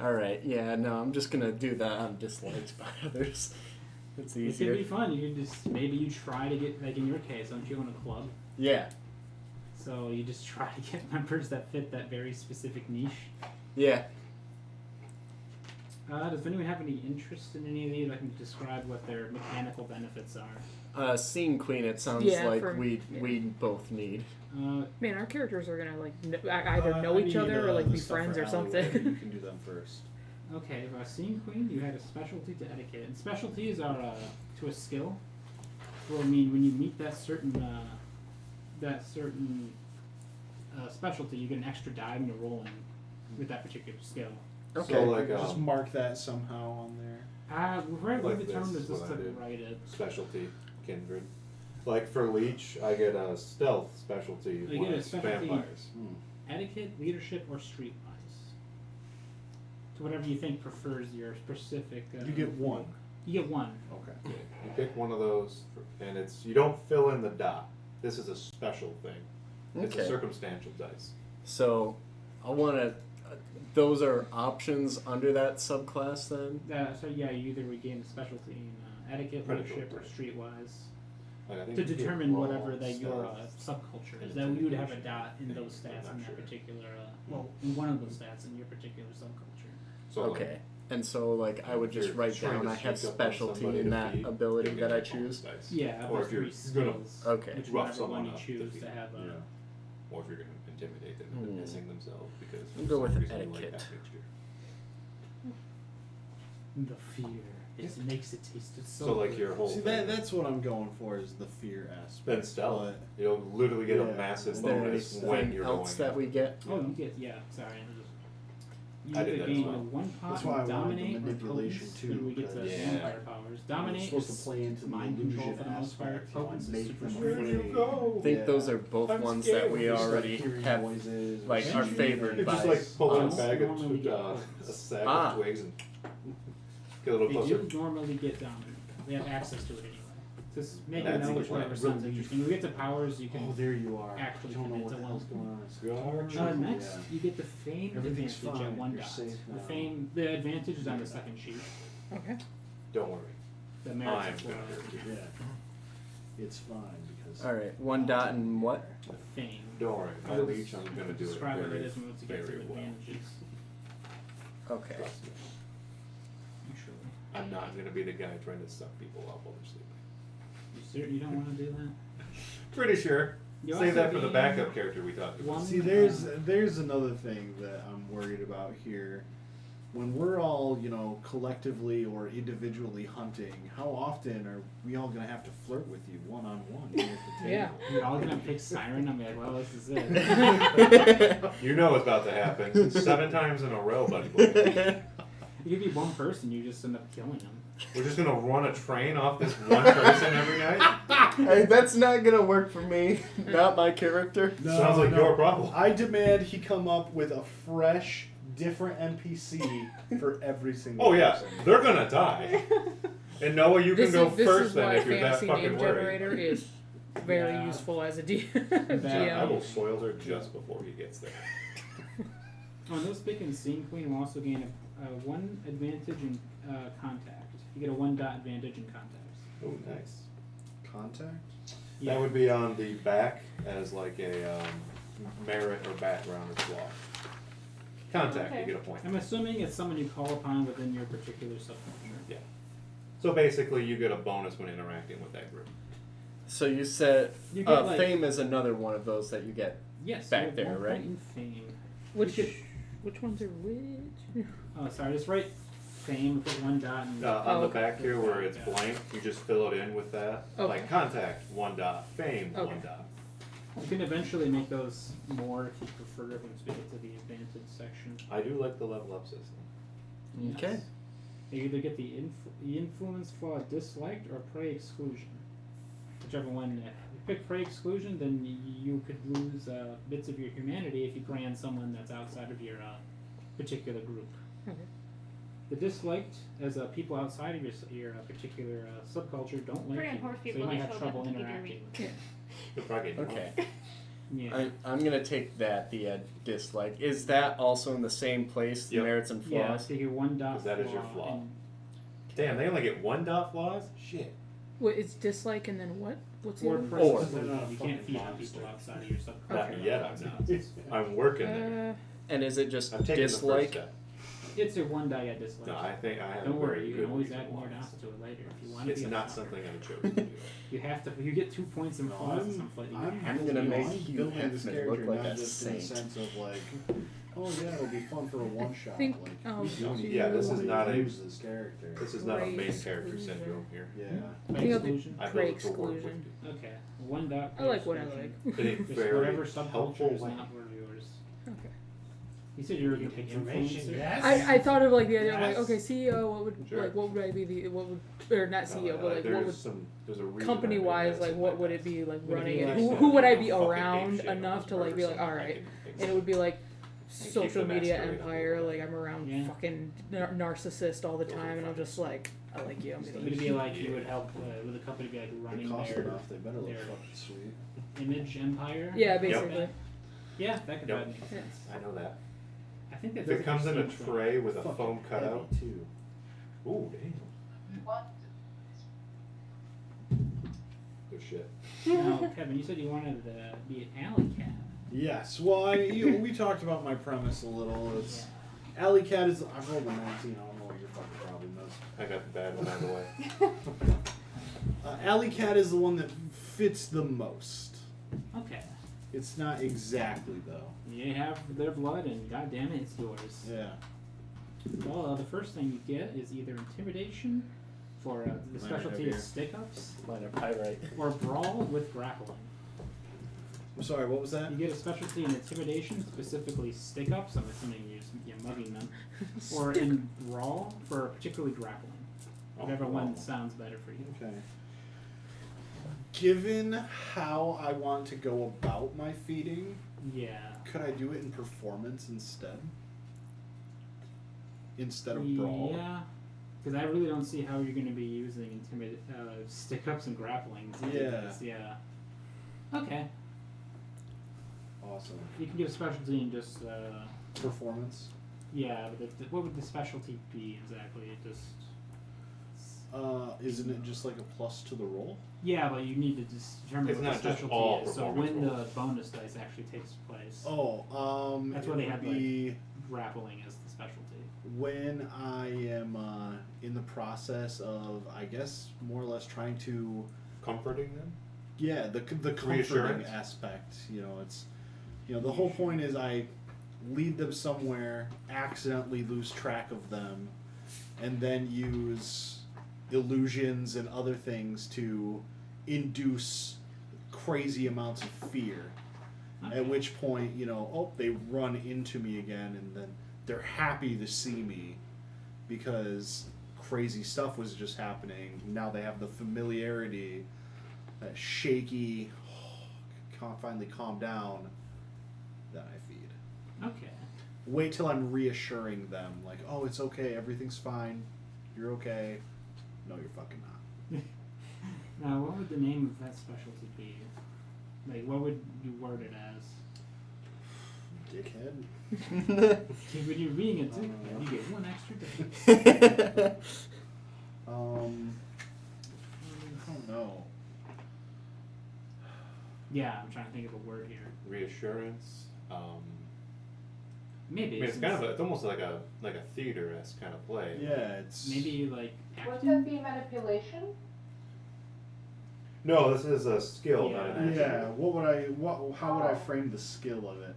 All right, yeah, no, I'm just gonna do that on disliked by others. It's It easier. could be fun. You could just maybe you try to get like in your case, don't you own a club? Yeah, So you just try to get members that fit that very specific niche. yeah. Does anyone have any interest in any of these? I can describe what their mechanical benefits are. Scene Queen, it sounds Yeah, like for- we yeah. both need. Man, our characters are gonna like either I know each need, other or like the be stuff friends for or alleyway. something. You can do them first. okay, Scene Queen, you had a specialty to etiquette, and specialties are to a skill. Well, I mean, when you meet that certain specialty, you get an extra die when you're rolling with that particular skill. Okay. So like Just mark that somehow on there. Where Like the term this, is just what I to did. write it. specialty kindred. Like for Leech, I get a stealth specialty You when get a it's specialty. vampires. Etiquette, leadership, or streetwise. To whatever you think prefers your specific. You get one. You get one. Okay. Yeah, you pick one of those, and it's you don't fill in the dot. This is a special thing. It's a Okay. circumstantial dice. So, I want to. Those are options under that subclass then. So yeah, you either regain a specialty in etiquette, Predatory leadership, or type. streetwise Like I think to you get determine raw, whatever that your stealth, subculture is. and That you would have a intimidation. dot in those I'm stats not in that sure. particular. Well, in one of those stats in your particular subculture. So like, Okay. And so, like, I would if just you're write trying down to I have sneak up on specialty somebody in to that feed, ability you'll that get I a bonus choose. dice. Yeah, Or about if you're 3 gonna skills. Okay. Which rough whatever one someone you up to choose feed. to have a. Yeah. Or if you're going to intimidate them into pissing themselves because We'll for go some with reason you like etiquette. that mixture. The fear. It makes it taste so. So like good. your whole See, thing. that's what I'm going for is the fear aspect. Then stealth. But You'll literally get Yeah. a massive Is there bonus when anything you're else going that we after. get? Oh, you get sorry. You I did either that as gain well. a one pot That's why I wanted the dominate or manipulation potence, too, and we get the because- Yeah. vampire powers. Dominate supposed to is play into the mind control illusion for the most part. aspect, you know, Potence is make super them strength. afraid. I think Yeah. those are both I'm ones scared. that we Just, like, already hearing have. noises or like, are something. favored It's by just like pulling a us. bag of Normally get a points. sack Ah. of twigs and get a little They closer. do normally get dominant. They have access to it anyway. Just make it That's know the which plan. whatever sounds interesting. When we get to powers, you can. Oh, there you are. actually I don't know commit what to the one. hell's going on. It's Gotcha. Next, Yeah. you get the fame Everything's advantage at fine. 1 You're dot. safe The now. fame, the advantage is on the second sheet. Okay. Don't worry. The merits I'm of gonna hurt you. Yeah. It's fine because. All right, 1 dot and what? the fame. Don't worry. My I'll leech, I'm gonna do it describe what it very, is and what to get to very well. advantages. Okay. Trust me. Usually. I'm not gonna be the guy trying to suck people up while they're sleeping. You certain you don't want to do that? Pretty sure. You Save also that for the gain backup character we talked about. one- See, there's another thing that I'm worried about here. When we're all, collectively or individually hunting, how often are we all gonna have to flirt with you one-on-one here at the table? Yeah. You're all gonna pick Siren. I'm like, well, this is it. You know what's about to happen 7 times in a row, buddy boy. You could be one person, you just end up killing them. We're just gonna run a train off this one person every night? Hey, that's not gonna work for me. Not my character. No, Sounds like no. your problem. I demand he come up with a fresh, different NPC for every single Oh yeah, person. they're gonna die. And Noah, you can go this first is then why if you're that fantasy fucking name worried. generator is very Yeah. useful as a I GM. will soil her just before he gets there. Oh, no speaking Scene Queen will also gain a 1 advantage in contact. You get a 1 dot advantage in contacts. Oh, nice. Contact? Yeah. That would be on the back as like a merit or background or flaw. Contact, Okay. you get a point. I'm assuming it's someone you call upon within your particular subculture. Yeah. So basically, you get a bonus when interacting with that group. So you said You get, like- fame is another one of those that you get. Yes, Back you have there, 1 point right? in fame. Which You could- which ones are which? Oh, sorry, just write fame, put 1 dot and On Oh, the okay. back here where it's Yeah. blank, you just fill it in with that. Okay. Like contact, 1 dot. Fame, Okay. 1 dot. you can eventually make those more if you prefer once we get to the advantage section. I do like the level up system. Okay. Yes. You either get the influence flaw disliked or prey exclusion. Whichever one. If you pick prey exclusion, then you could lose bits of your humanity if you brand someone that's outside of your particular group. Okay. The disliked, as people outside of your particular subculture don't like Brand you, horse so people you might that have show trouble up to interacting with them. You'll probably get Okay. Yeah. I'm gonna take that. The dislike is that also in the same place. The Yep. merits and Yeah, flaws. so you get 1 dot 'Cause that is your flaw. and Damn, they only get 1 dot flaws? Shit. What it's dislike and then what? What's the or other one? prey Or- exclusion. They're not a You can't fucking feed on monster. people outside of your subculture. Not yet, I'm not. I'm working there. And is it just I'm taking the dislike? first step. It's a 1 die at dislike. No, I think I have Don't a worry, very you good can always reason add more why. dots to it later if you want to It's be not upfront. something I chose to do. You have to. You get 2 points in No, flaws. I'm gonna make I'm Hugh building this Hefner character look like not a just in the saint. sense of like, oh yeah, it'll be fun for a one shot. think, like, oh, we don't so need Yeah, this to is not a- use this character. This is not a Prey main character exclusion. syndrome here. Yeah. Prey think I'll do exclusion. I prey built it to work with exclusion. you. Okay, 1 dot. I like what I exclusion. like. In a Just very whatever helpful subculture is way. not one of yours. Okay. You said you were going to pick influencer. I thought of like the idea of like, Yes. okay, CEO, what would Sure. like what would I be the what would or not CEO, but like what would there's a reason company I made wise that like something what like would that. it be like Would it running be it? like Who would I fucking be ape around shit enough to on like be like, person, all I right, can fix and it it. would be like keep social the media masquerade empire, up. like I'm around Yeah. fucking narcissist all the time, and I'm just like, I like you, I'm It gonna would use be you. like you would help with a company be like They running cost their enough, they better look their fucking sweet. image empire. Yeah, Like basically. that. Yeah, that could Yep. probably make sense. I know that. I think that If it does comes in a exceed tray with a Fucking foam cutout. heavy, too. Ooh, damn. Good shit. Now, Kevin, you said you wanted to be an alley cat. Yes. Well, we talked about my premise a little. It's Alley Cat is. I rolled a 19. I don't know what your fucking problem is. I got the bad one out of the way. Alley Cat is the one that fits the most. Okay. It's not exactly though. You have their blood, and goddamn it, it's yours. Yeah. Well, the first thing you get is either intimidation for the Mine are specialty heavier. is stick-ups, Mine are pyrite. or brawl with grappling. I'm sorry. What was that? You get a specialty in intimidation, specifically stick-ups. I'm assuming you're mugging them, or in brawl for particularly grappling. Whatever one sounds better for you. Okay. Given how I want to go about my feeding, Yeah. could I do it in performance instead? Instead of brawl? Yeah. Because I really don't see how you're going to be using stick-ups and grappling. Yeah. Okay. Awesome. You can get a specialty in just. Performance? Yeah, but what would the specialty be exactly? It just. Isn't it just like a plus to the roll? Yeah, but you need to just determine It's what not the just specialty all is. So performance when the rolls. bonus dice actually takes place, Oh, That's it why they would have, be grappling is the specialty. when I am in the process of, I guess, more or less trying to, Comforting them? yeah, the comforting Reassurance? aspect. You know, it's, the whole point is I lead them somewhere, accidentally lose track of them, and then use illusions and other things to induce crazy amounts of fear. At which point, they run into me again, and then they're happy to see me because crazy stuff was just happening. Now they have the familiarity, that shaky, can't finally calm down, that I feed. Okay. Wait till I'm reassuring them, like, oh, it's okay, everything's fine, you're okay. No, you're fucking not. Now, what would the name of that specialty be? Like, what would you word it as? Dickhead. When you're being a dick, know. you get one extra dick. I don't know. Yeah, I'm trying to think of a word here. Reassurance. Maybe. I mean, it's kind of it's almost like a theater-esque kind of play. Yeah, it's maybe like Would acting. that be manipulation? No, this is a skill, not an Yeah. action. Yeah. How would I frame the skill of it?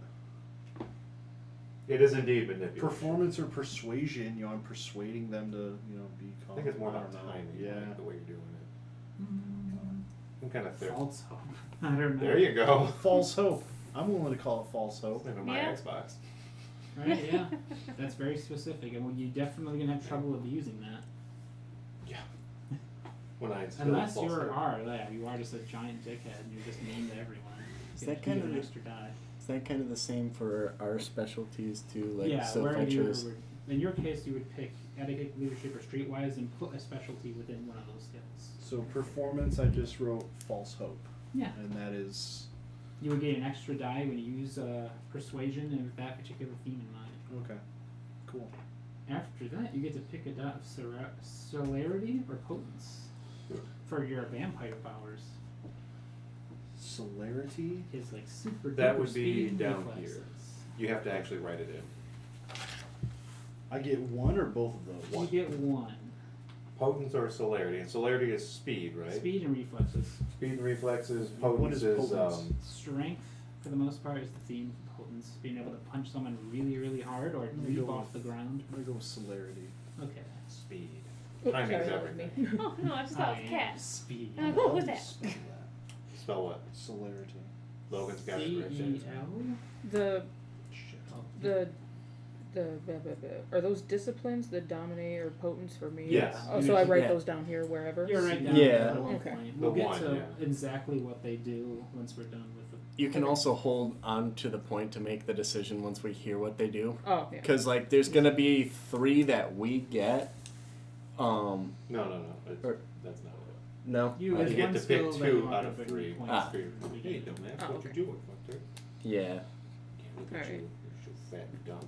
It is indeed manipulation. Performance or persuasion? You know, I'm persuading them to, be I calm. think it's more about don't know. timing, Yeah. like the way you're doing it. I'm kind of there. False hope. I don't know. There you go. False hope. I'm willing to call it false hope. Even my Yeah. Xbox. Right? Yeah. That's very specific, and you definitely gonna have trouble with using that. When I instill Unless false you hope. you are just a giant dickhead and you're just mean to everyone. Is You that get kind an of- extra die? Is that kind of the same for our specialties too? Like Yeah, so where you vultures. would, in your case, you would pick etiquette, leadership, or streetwise, and put a specialty within one of those skills. So performance, I just wrote false hope, Yeah. and that is You would get an extra die when you use persuasion and with that particular theme in mind. okay. Cool. After that, you get to pick a dot of celerity or potence for your vampire powers. Celerity. Is like super. That duper would be speed and down reflexes. here. You have to actually write it in. I get one or both of those. You get one. Potence or celerity, and celerity is speed, right? Speed and reflexes. Speed and reflexes. What Potence is is potence? Strength, for the most part, is the theme for potence. Being able to punch someone really, really hard or I'm gonna leap go off the with- ground. I'm gonna go with celerity. Okay. speed. Oops, Timing's sorry, that was everything. me. Oh no, I just thought it was cat. Speed. Oh, what was How do you that? spell that? Spell what? Celerity. Logan's got it right there. C-E-L? The Shit. the blah, blah, blah. Are those disciplines the dominate or potence for me? Yes. Oh, so I write Yeah. those down here wherever. You're right down Yeah. there at one Okay. point. The We'll get one, to yeah. exactly what they do once we're done with the. You can also hold on to the point to make the decision once we hear what they do. Oh yeah. Because like there's gonna be 3 that we get. No. It's, Or- that's not it. No. You, Okay. there's You get one to skill pick that 2 you want out to of put 3. points Ah. for your Hey, beginning. dumbass, Oh, what okay. you doing, fucker? Yeah. Yeah, look at Alright. you. You're so fat and dumb.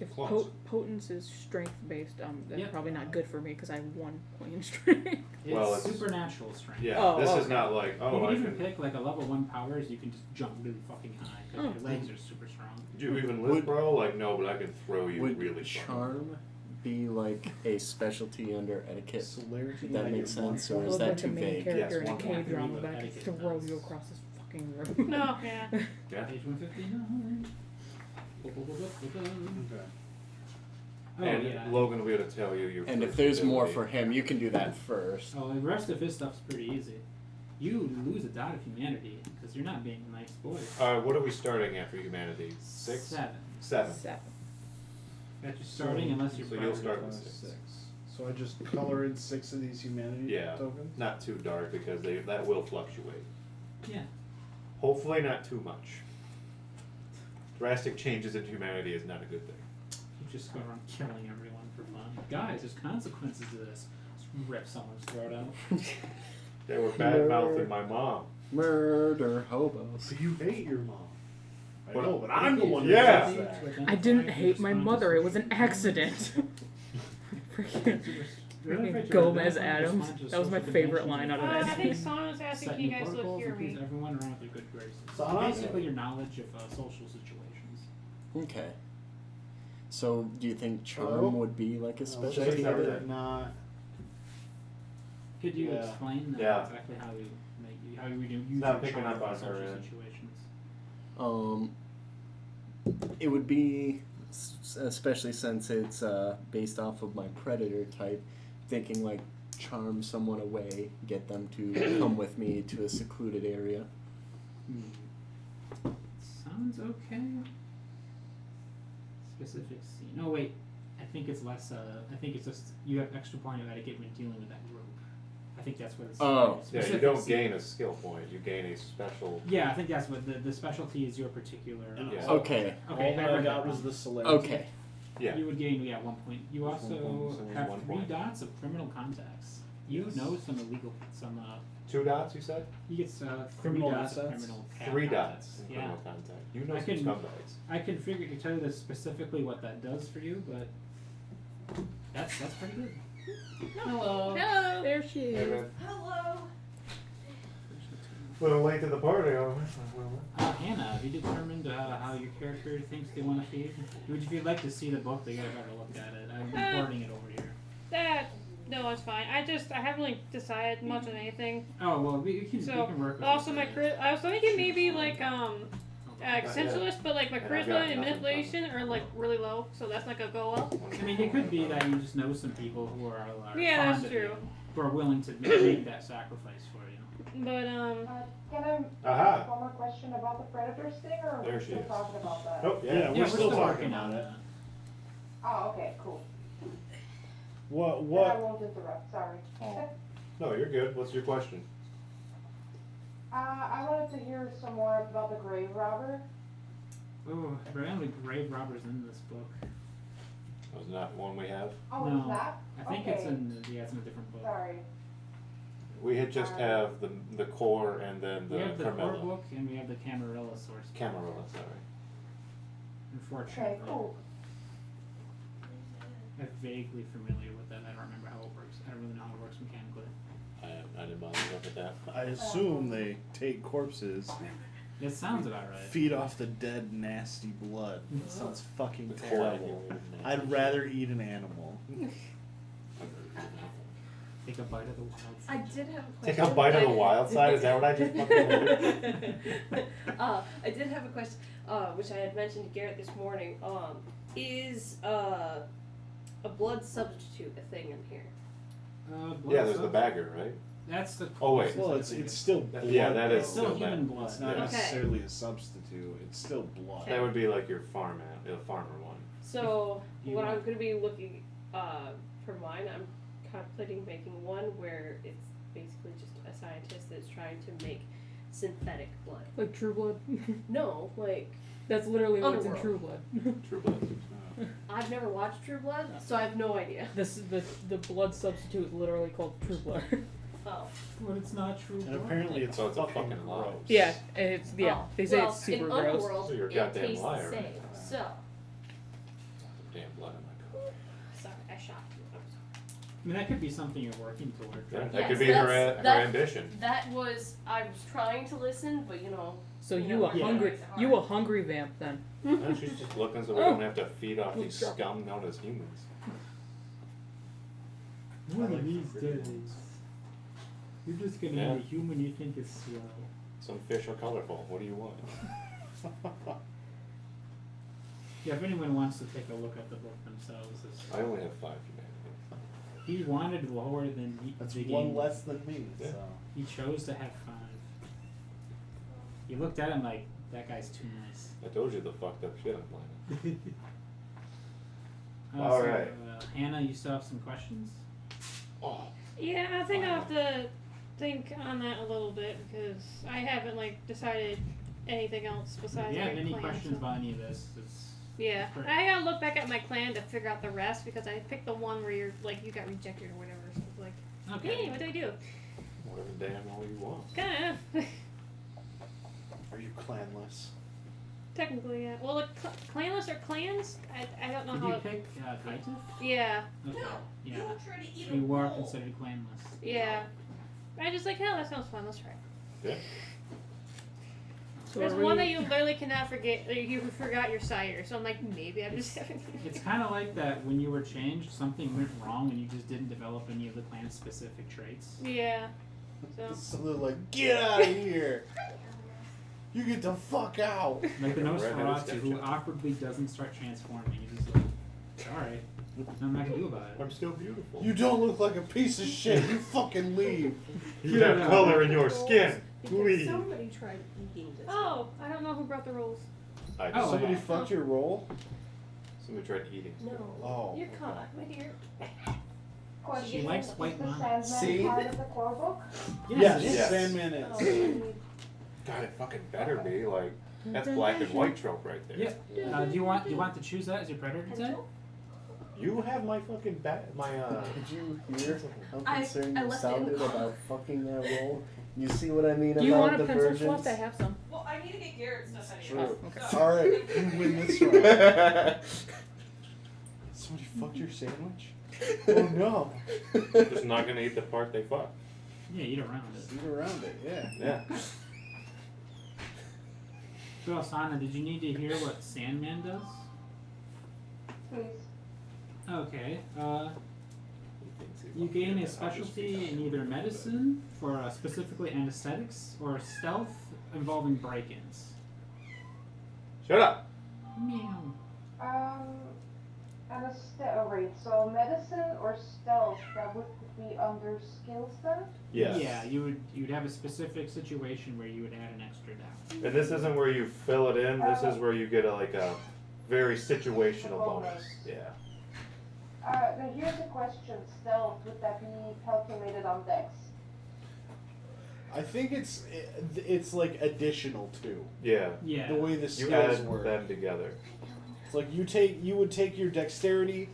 If Close. potence is strength based, that's Yep. probably not good for me because I have 1 point in strength. It's Well, it's- supernatural strength. Yeah, Oh, this is okay. not like, You oh, can I even can. pick like a level 1 powers. You can just jump really fucking high because Oh. your legs are super strong. Do you even live, Would- bro? Like, no, but I can throw you Would really far. charm be like a specialty under etiquette? Celerity. That I makes get one sense, or point. is Look that like too the main vague? character Yes, in a one K point. drama, but I can Etiquette throw does. you across this fucking room. No, yeah. Yeah. Page 159. Okay. Oh And yeah. Logan will be able to tell you your And if first there's more ability. for him, you can do that first. Oh, the rest of his stuff's pretty easy. You lose a dot of humanity because you're not being a nice boy. What are we starting at for humanity? 6? 7. 7. 7. That you're starting unless you're So you'll priority start with class. 6. So I just color in 6 of these humanity Yeah. tokens. Not too dark because that will fluctuate. Yeah. Hopefully not too much. Drastic changes in humanity is not a good thing. You just go around killing everyone for fun. Guys, there's consequences to this. Just rip someone's throat out. They were bad mouthing my mom. Murder hobos. So you hate your mom. I What- know, but I'm the one Yeah. who does that. I didn't hate my mother. It was an accident. Freaking Gomez Adams. That was my favorite line out of I that. think Sana's asking, Set can you new guys look protocols hear and keeps me? everyone around their good graces. Sana? Basically, your knowledge of social situations. Okay. So do you think charm Hello? would be like a Just specialty? cover cover that. that. Not. Could you Yeah. explain that Yeah. exactly how you would use Not your picking charm up on in social her end. situations? It would be, especially since it's based off of my predator type, thinking like charm someone away, get them to come with me to a secluded area. Sounds okay. Specific scene. No, wait. I think it's less. I think it's just you have extra point of etiquette when dealing with that group. I think that's what it's. Oh. Yeah, you specific don't scene. gain a skill point. You gain a special. Yeah, I think that's what the specialty is. Your particular. Yeah. Okay. Okay. All that I got was the celerity. Okay. Yeah. You would gain 1 point. You also One point, so have 1 3 point. dots of criminal contacts. You know some illegal, 2 dots, you said? he gets Criminal 3 dots of assets? criminal 3 contacts. dots in Yeah, criminal contact. You know I some can- scumbags. I can tell you this specifically what that does for you, but that's pretty good. Hello. Hello. There she Hey, is. man. Hello. Little late to the party. Hannah, have you determined how your character thinks they want to feed? If you'd like to see the book, they gotta better look at it. I'm recording it over here. No, it's fine. I haven't really decided much on anything. Oh well, we can So work with also it. I was thinking maybe like sensualist, but like my And I've charisma got and nothing manipulation are like really low, so that's not gonna go up. I mean, it could be that you just know some people who are Yeah, fond that's of true. you, who are willing to make that sacrifice for you. But Can I Aha. ask one more question about the predators thing, or are There we she still is. talking about that? Nope. Yeah, we're still talking working about on it. Oh, okay, cool. What? Then I What? won't interrupt, sorry. Oh. No, you're good. What's your question? I wanted to hear some more about the grave robber. Oh, there are only grave robbers in this book. Was not one we have. Oh, No. is that? I think it's Okay. it's in a different book. Sorry. We had just have the core and then the We have the core Carmilla. book and we have the Camarilla source. book. Camarilla, sorry. Unfortunately. Okay, cool. I'm vaguely familiar with that. I don't remember how it works. I don't really know how it works mechanically. I didn't bother to look at that. I assume they take corpses, It sounds about right. feed off the dead, nasty blood. That sounds fucking The terrible. I'd rather eat an animal. Take a bite of the wild I side. did have a question. Take a bite of the wild side? Is that what I just fucking heard? I did have a question, which I had mentioned to Garrett this morning. Is a blood substitute a thing in here? Blood Yeah, there's the sub- bagger, right? That's the. Oh, wait. Well, it's still blood. Yeah, that is It's still still human that. blood. It's not Yeah. necessarily a substitute. It's still blood. That would be like your farmer one. So You what want- I'm going to be looking for mine, I'm contemplating making one where it's basically just a scientist that's trying to make synthetic blood. Like True Blood. No, like That's literally what's in Underworld. True Blood. True blood. I've never watched True Blood, so I have no idea. The blood substitute is literally called True Blood. Oh. But it's not true. And blood. apparently it's So it's a fucking fucking lie. gross. Yeah, and it's Oh. they say Well, it's super in gross. Underworld, So you're a it goddamn tastes liar, the right? same. So, Damn blood in my cup. sorry, I shocked you. I'm sorry. I mean, that could be something you're working toward. Yeah, right? that Yes, could be her that's- ambition. That was, I was trying to listen, but you know. So You you know, a yeah. hungry you a hungry vamp then. No, she's just looking so we don't have to feed off these scum known as humans. One of these days, you're just gonna Yeah. be a human you think is swell. Some fish are colorful. What do you want? Yeah, if anyone wants to take a look at the book themselves, I only have 5 humanities. he wanted lower than That's the one game. less than me. Yeah. So. He chose to have 5. You looked at him like, that guy's too nice. I told you the fucked up shit I'm playing. All All right. right. Hannah, you still have some questions? Oh, yeah, I think I'll have to think on that a little bit because I haven't like decided anything else If besides you have my any clan, questions so- about any of this, it's Yeah, Great. I gotta look back at my clan to figure out the rest because I picked the one where you're like you got rejected or whatever. So it's like, okay. hey, what do I do? whatever damn all you want. Kinda. Are you clanless? Technically, yeah. Well, like clanless or clans? I don't know Did how. you It, pick Kaito? yeah, Okay. Yeah. You were considered clanless. yeah. I just like, hell, that sounds fun. Let's try it. Yeah. So There's are one we- that you literally cannot forget. You forgot your sire, so I'm like, maybe I'm just having. It's kind of like that when you were changed, something went wrong and you just didn't develop any of the clan's specific traits. Yeah. So. So they're like, get out of here! You get the fuck out! Like the Redheaded Nosferatu, who stepchild. awkwardly doesn't start transforming. You're just like, alright, nothing I can do about it. I'm still beautiful. You don't look like a piece of shit. You fucking leave. You Get have out. color in your skin. Because Leave. somebody tried eating this. Oh, I don't know who brought the rolls. I Oh, just, Somebody yeah. fucked your roll? somebody tried eating. No. Oh. You're caught, my dear. Question, She likes is white the wine. Sandman See? part of the core book? Yes, Yes. Sandman Oh, is. God, it fucking better be like that's black and white trope right there. Yeah. Do you want to choose that as your predator today? You have my fucking my Did you hear how I concerned you left it in sounded the car. about fucking that roll? You see what I mean Do you about want a the pencil virgins? left? I have some. Well, I need to get Garrett stuff True. Okay. Alright, you win this round. Somebody fucked your sandwich? Oh no. just not gonna eat the part they fuck. Yeah, eat around it. Eat around it, yeah. Yeah. So, Asana, did you need to hear what Sandman does? Please. Okay. You gain a specialty in either medicine, for specifically anesthetics, or stealth involving break-ins. Shut up. Meow. Wait, so medicine or stealth, that would be under skills then? Yes. Yeah, you'd have a specific situation where you would add an extra die. And this isn't where you fill it in. This is where you get a very situational bonus. Yeah. Now here's a question. Stealth, would that be calculated on dex? I think it's like additional to Yeah. Yeah. the way the You skills add work. them together. It's like you would take your dexterity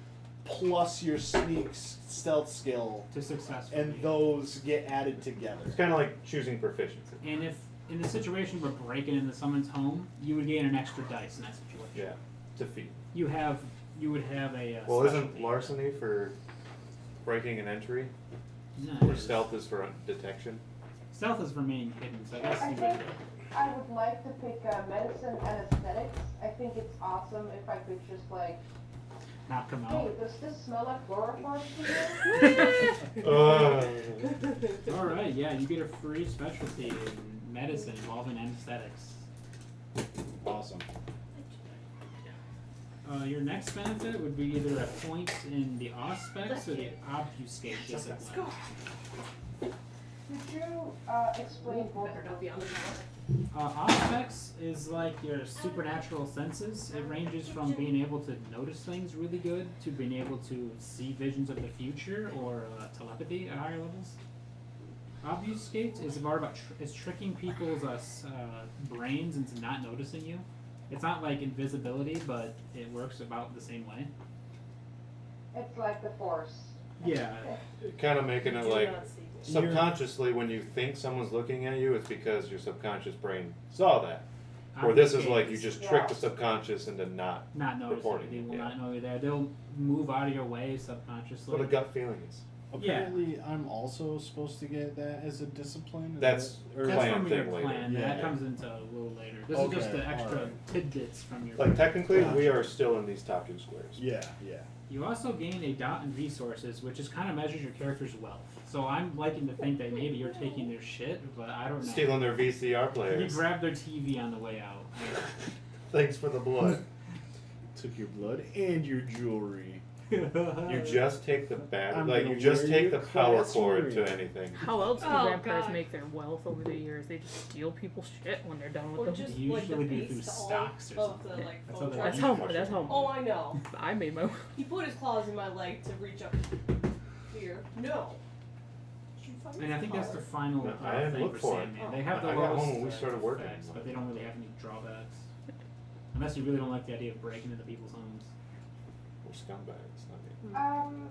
plus your stealth skill, To successfully. and those get added together. It's kind of like choosing proficiency. And if in the situation we're breaking into someone's home, you would gain an extra dice in that situation. Yeah. Defeat. You would have a. Well, isn't specialty. larceny for breaking an entry? No, Or stealth is for detection? Stealth is remaining hidden, so I guess I you think would. I would like to pick medicine and aesthetics. I think it's awesome if I could just like, Knock them hey, out. does this smell like chloroform to you? Alright, yeah, you get a free specialty in medicine involving anesthetics. Awesome. Your next benefit would be either a point in the Auspex or the Obfuscate discipline. Could you explain both Better of not those? be on the tower. Auspex is like your supernatural senses. It ranges from being able to notice things really good to being able to see visions of the future or telepathy at higher levels. Obfuscate is more about it's tricking people's brains into not noticing you. It's not like invisibility, but it works about the same way. It's like the force. Yeah. Kind of making it Do like not see me. subconsciously when you think someone's looking at you, it's because your subconscious brain saw that. Or this is like you just trick the subconscious into not Not reporting noticing. They it, will yeah. not know you're there. They'll move out of your way subconsciously. what a gut feeling is. Apparently, I'm also supposed to get that as a discipline. Is That's that, or That's plan from your thing later. plan. Yeah. That comes into a little later. This is just Okay, the extra alright. tidbits from your. Like technically, we Gotcha. are still in these top two squares. Yeah, yeah. You also gain a dot in resources, which is kind of measures your character's wealth. So I'm liking to think that maybe you're taking their shit, but I don't know. Stealing their VCR You players. grab their TV on the way out. Thanks for the blood. Took your blood and your jewelry. You just take the I'm like gonna you just wear take your the power class cord ring. to anything. How else do Oh, vampires God. make their wealth over the years? They just steal people's shit when they're done with Or them. just Usually like the do through base to all stocks or of something. the like That's phone how they charger. That's how Oh, I know. I made my. He put his claws in my leg to reach up here. No. Did you find And I think that's the final No, I didn't thing look for for it. Sandman. They have the I got lowest one when we started working. effects, but they don't really have any drawbacks. Unless you really don't like the idea of breaking into people's homes. We're scumbags. I mean.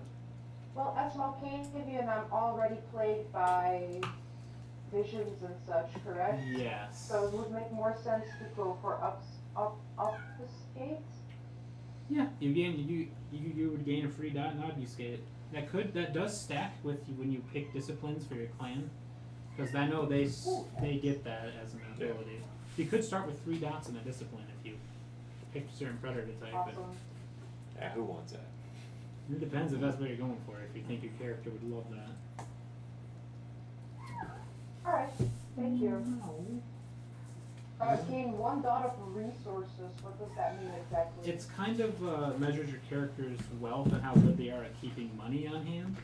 Well, as Malkavian, I'm already plagued by visions and such, correct? Yes. So it would make more sense to go for obfuscate. Yeah, you would gain a free dot in Obfuscate. That does stack with you when you pick disciplines for your clan, because I know they get that as an ability. You could start with 3 dots in a discipline if you picked a certain predator type, Awesome. Yeah, who wants that? but it depends if that's what you're going for. If you think your character would love that. Alright, thank you. Gain 1 dot of resources. What does that mean exactly? It's kind of measures your character's wealth and how good they are at keeping money on hand.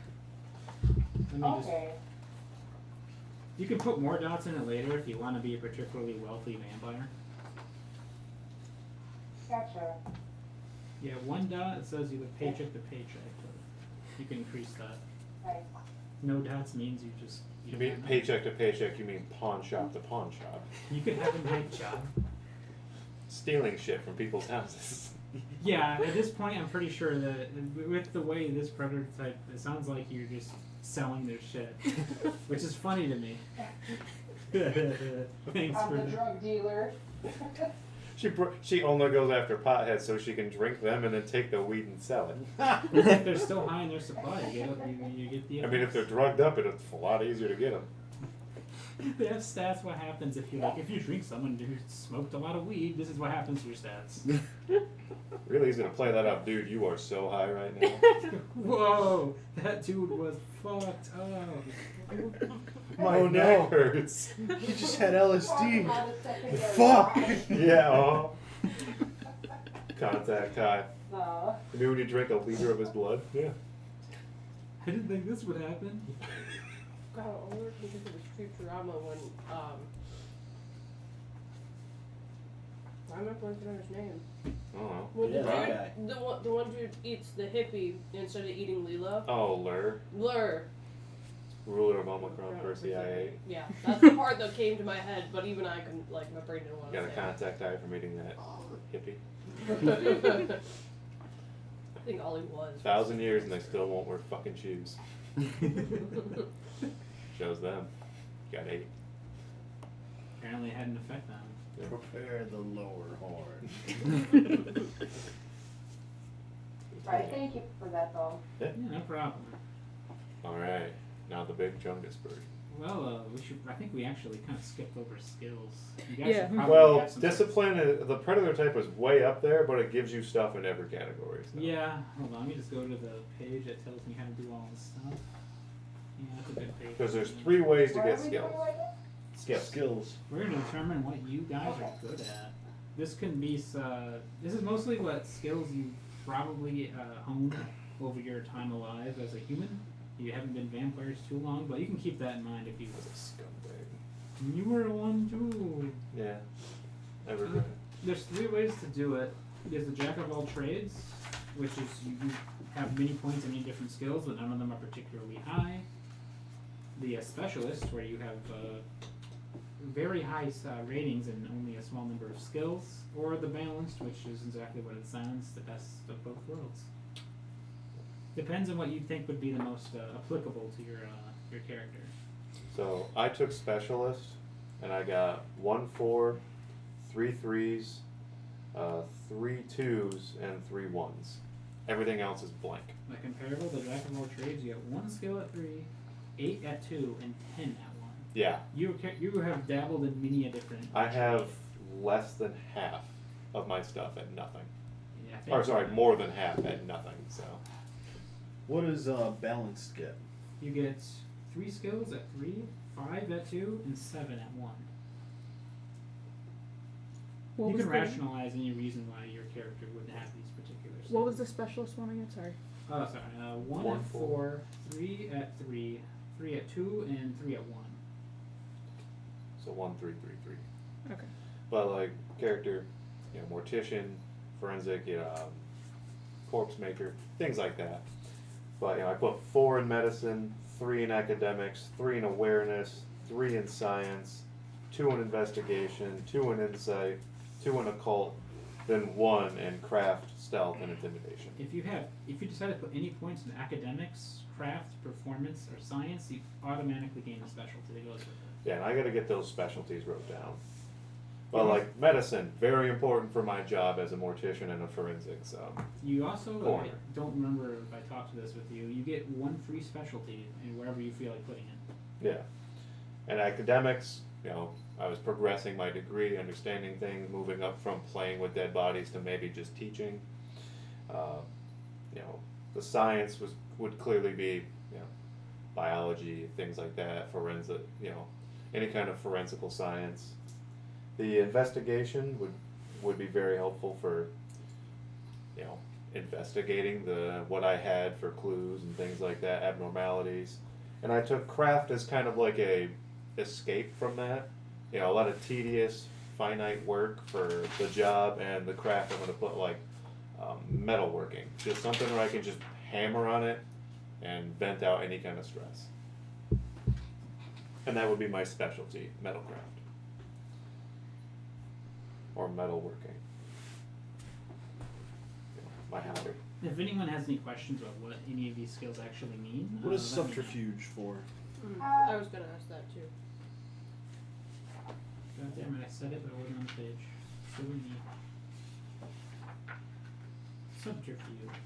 Let me just. Okay. You can put more dots in it later if you want to be a particularly wealthy vampire. Gotcha. Yeah, 1 dot, it says you live paycheck to paycheck, but you can increase that. Nice. No dots means you just. You don't mean have paycheck to paycheck? You mean pawn shop to pawn shop? You could have a night job. Stealing shit from people's houses. Yeah, at this point, I'm pretty sure that with the way this predator type, it sounds like you're just selling their shit, which is funny to me. Thanks I'm for the the. drug dealer. She only goes after potheads so she can drink them and then take the weed and sell it. If they're still high in their supply, you get the. I mean, if they're drugged up, it's a lot easier to get them. They have stats. What happens if you drink someone who smoked a lot of weed? This is what happens to your stats. Really easy to play that up, dude. You are so high right now. Whoa, that dude was fucked up. My Oh, neck no. hurts. He just had LSD. Not a secondary Fuck. high. Yeah. Oh. Contact high. No. Maybe when you drink a liter of his blood. Yeah. I didn't think this would happen. God, I wonder if it was Futurama when I remember his name. I don't know. Well, Yeah, that the dude, the one dude eats the hippie instead of eating Leela. Oh, Lur, Blur. ruler of Omicron, Persei. Yeah, that's the part that came to my head, but even I couldn't, like, my brain didn't want Got to a say contact eye from eating that hippie. it. I think all he was. 1,000 years and they still won't wear fucking shoes. Shows them. Got 8. Apparently, it had an effect on him. Prepare the lower horn. Right, thank you for that though. Yeah, no problem. Alright, now the big Chungus bird. Well, I think we actually kind of skipped over skills. You guys Yeah. should probably Well, have some discipline, the predator type is way up there, but it gives you stuff in every category. So. Yeah, hold on. Let me just go to the page that tells me how to do all this stuff. Yeah, that's a good page. Because there's 3 ways to What get are we doing skills. right now? Skills. We're going to determine what you guys are good at. This can be, this is mostly what skills you probably honed over your time alive as a human. You haven't been vampires too long, but you can keep that in mind if you That's a scumbag. You were one too. Yeah. Everybody. There's 3 ways to do it. There's the jack of all trades, which is you have many points in many different skills, but none of them are particularly high. The specialist, where you have very high ratings and only a small number of skills, or the balanced, which is exactly what it sounds, the best of both worlds. Depends on what you think would be the most applicable to your character. So I took specialist, and I got 1 4, 3 3s, 3 2s, and 3 1s. Everything else is blank. Like comparable, the jack of all trades, you have 1 skill at 3, 8 at 2, and 10 at 1. Yeah, You have dabbled in many a different. I have less than half of my stuff at nothing. Yeah, I think Or sorry, more than half at nothing. So What does balanced get? You get 3 skills at 3, 5 at 2, and 7 at 1. What You was can the, rationalize any reason why your character wouldn't have these particular skills. What was the specialist one again? Sorry. Oh, sorry. 1 1 at 4, 3 at 3, 3 at 2, and 3 at 1. so 1 3 3 3. Okay. But like character, you know, mortician, forensic, corpse maker, things like that. But you know, I put 4 in medicine, 3 in academics, 3 in awareness, 3 in science, 2 in investigation, 2 in insight, 2 in occult, then 1 in craft, stealth, and intimidation. If you decide to put any points in academics, craft, performance, or science, you automatically gain a specialty that goes with it. Yeah, and I got to get those specialties wrote down. But like medicine, very important for my job as a mortician and a forensic. So You also, Corner. I don't remember if I talked to this with you, you get 1 free specialty in wherever you feel like putting it. yeah, and academics, you know, I was progressing my degree, understanding things, moving up from playing with dead bodies to maybe just teaching. You know, the science would clearly be, you know, biology, things like that, forensic, you know, any kind of forensical science. The investigation would be very helpful for, you know, investigating what I had for clues and things like that, abnormalities. And I took craft as kind of like a escape from that. You know, a lot of tedious, finite work for the job, and the craft I'm going to put like metalworking. Just something where I can just hammer on it and vent out any kind of stress. And that would be my specialty, metalcraft. Or metalworking. My hobby. If anyone has any questions about what any of these skills actually mean, What is let me know. subterfuge for? I was gonna ask that too. God damn it, I said it, but it wasn't on the page. Silly me. Subterfuge.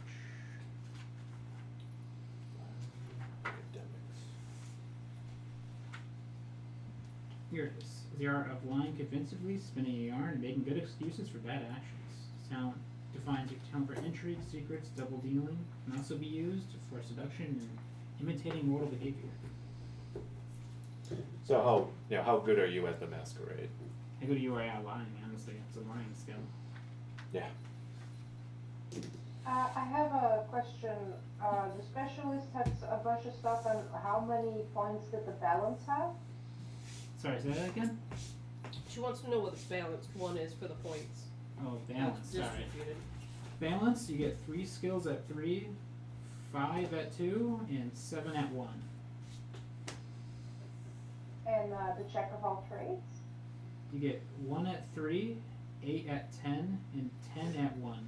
Academics. Here it is. The art of lying convincingly, spinning a yarn, and making good excuses for bad actions. Talent defines your talent for intrigue, secrets, double dealing. Can also be used for seduction and imitating mortal behavior. So how good are you at the masquerade? How good you are at lying, honestly. It's a lying skill. Yeah. I have a question. The specialist has a bunch of stuff, and how many points did the balance have? Sorry, say that again? She wants to know what the balanced one is for the points. Oh, balance, sorry. Distributed. Balance, you get 3 skills at 3, 5 at 2, and 7 at 1. And the jack of all trades? You get 1 at 3, 8 at 10, and 10 at 1.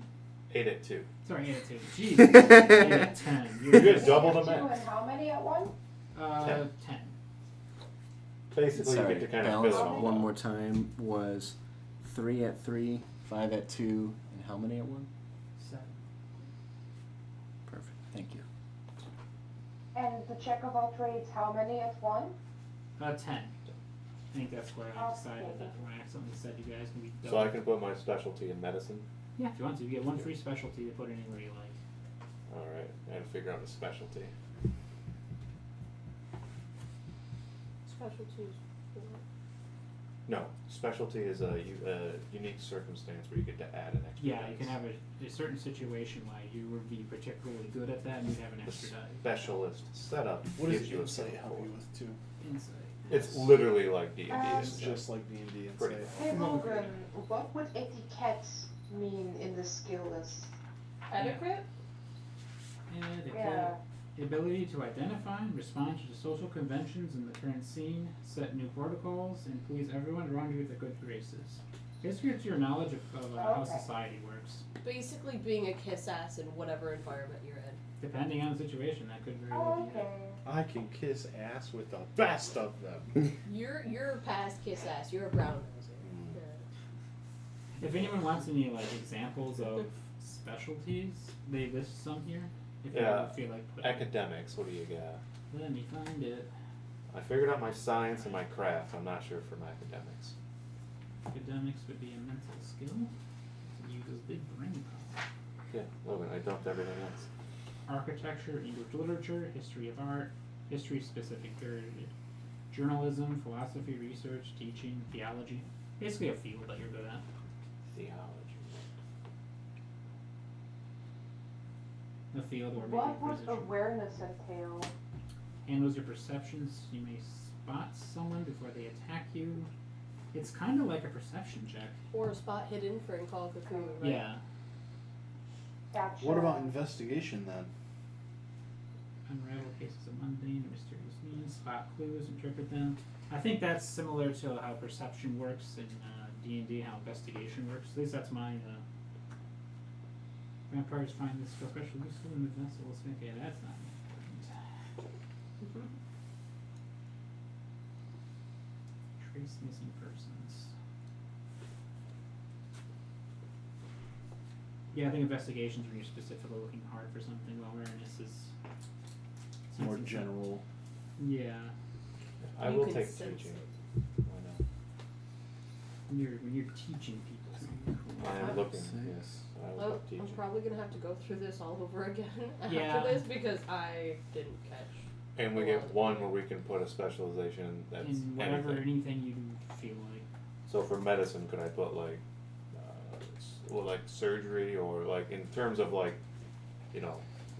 8 at 2. Sorry, 8 at 2. Jeez. 8 at 10. You get double the Two, max. and how many at one? 10. Basically, Sorry, you get to kind of balance fill it all one out. more time was 3 at 3, 5 at 2, and how many at 1? 7. Perfect. Thank you. And the jack of all trades, how many at one? 10. I think that's where I decided that when I accidentally said you guys can be So I can put my specialty in medicine. Yeah, if you want to. You get 1 free specialty to put anywhere you like. Alright, and figure out a specialty. Specialties. No, specialty is a unique circumstance where you get to add an extra Yeah, dice. you can have a certain situation where you would be particularly good at that and you'd have an The extra die. specialist setup What gives does you a insight skill help for. you with too? Insight. It's literally like D&D. It's It's just like D&D Pretty insight. Hey Logan, what would etiquette mean in this skill list? Etiquette? And it Yeah. the ability to identify and respond to the social conventions in the current scene, set new protocols, and please everyone around you with the good graces. Basically, it's your knowledge of how Okay. society works. Basically being a kiss ass in whatever environment you're in. Depending on the situation, that could very Oh, well be it. okay. I can kiss ass with the best of them. You're past kiss ass. You're a brown noser. If anyone wants any like examples of specialties, they list some here. If Yeah. you feel like putting it. Academics, what do you got? Let me find it. I figured out my science and my craft. I'm not sure for my academics. Academics would be a mental skill. It uses big brain power. Yeah, Logan, I dumped everything else. Architecture, English literature, history of art, history specific period, journalism, philosophy, research, teaching, theology. Basically a field that you're good at. Theology. A field or maybe What a would position. awareness entail? Handles your perceptions. You may spot someone before they attack you. It's kind of like a perception check. Or a spot hidden for in Call of Cthulhu, right? Yeah. Gotcha. What about investigation then? Unravel cases of mundane or mysterious means, spot clues, interpret them. I think that's similar to how perception works in D&D, how investigation works. At least that's my. Vampires find this skill especially useful in the vessels. Okay, that's not important. Mhm. Trace missing persons. Yeah, I think investigations when you're specifically looking hard for something, while awareness is More something- general. Yeah, I You will can take sense teaching. it. Why not? when you're teaching people something cool. I am looking. Six. Yes, I will Well, take I'm teaching. probably gonna have to go through this all over again after Yeah. this because I didn't catch. And we get one where we can put a specialization that's In whatever anything. anything you feel like. So for medicine, could I put like, like surgery or like in terms of like,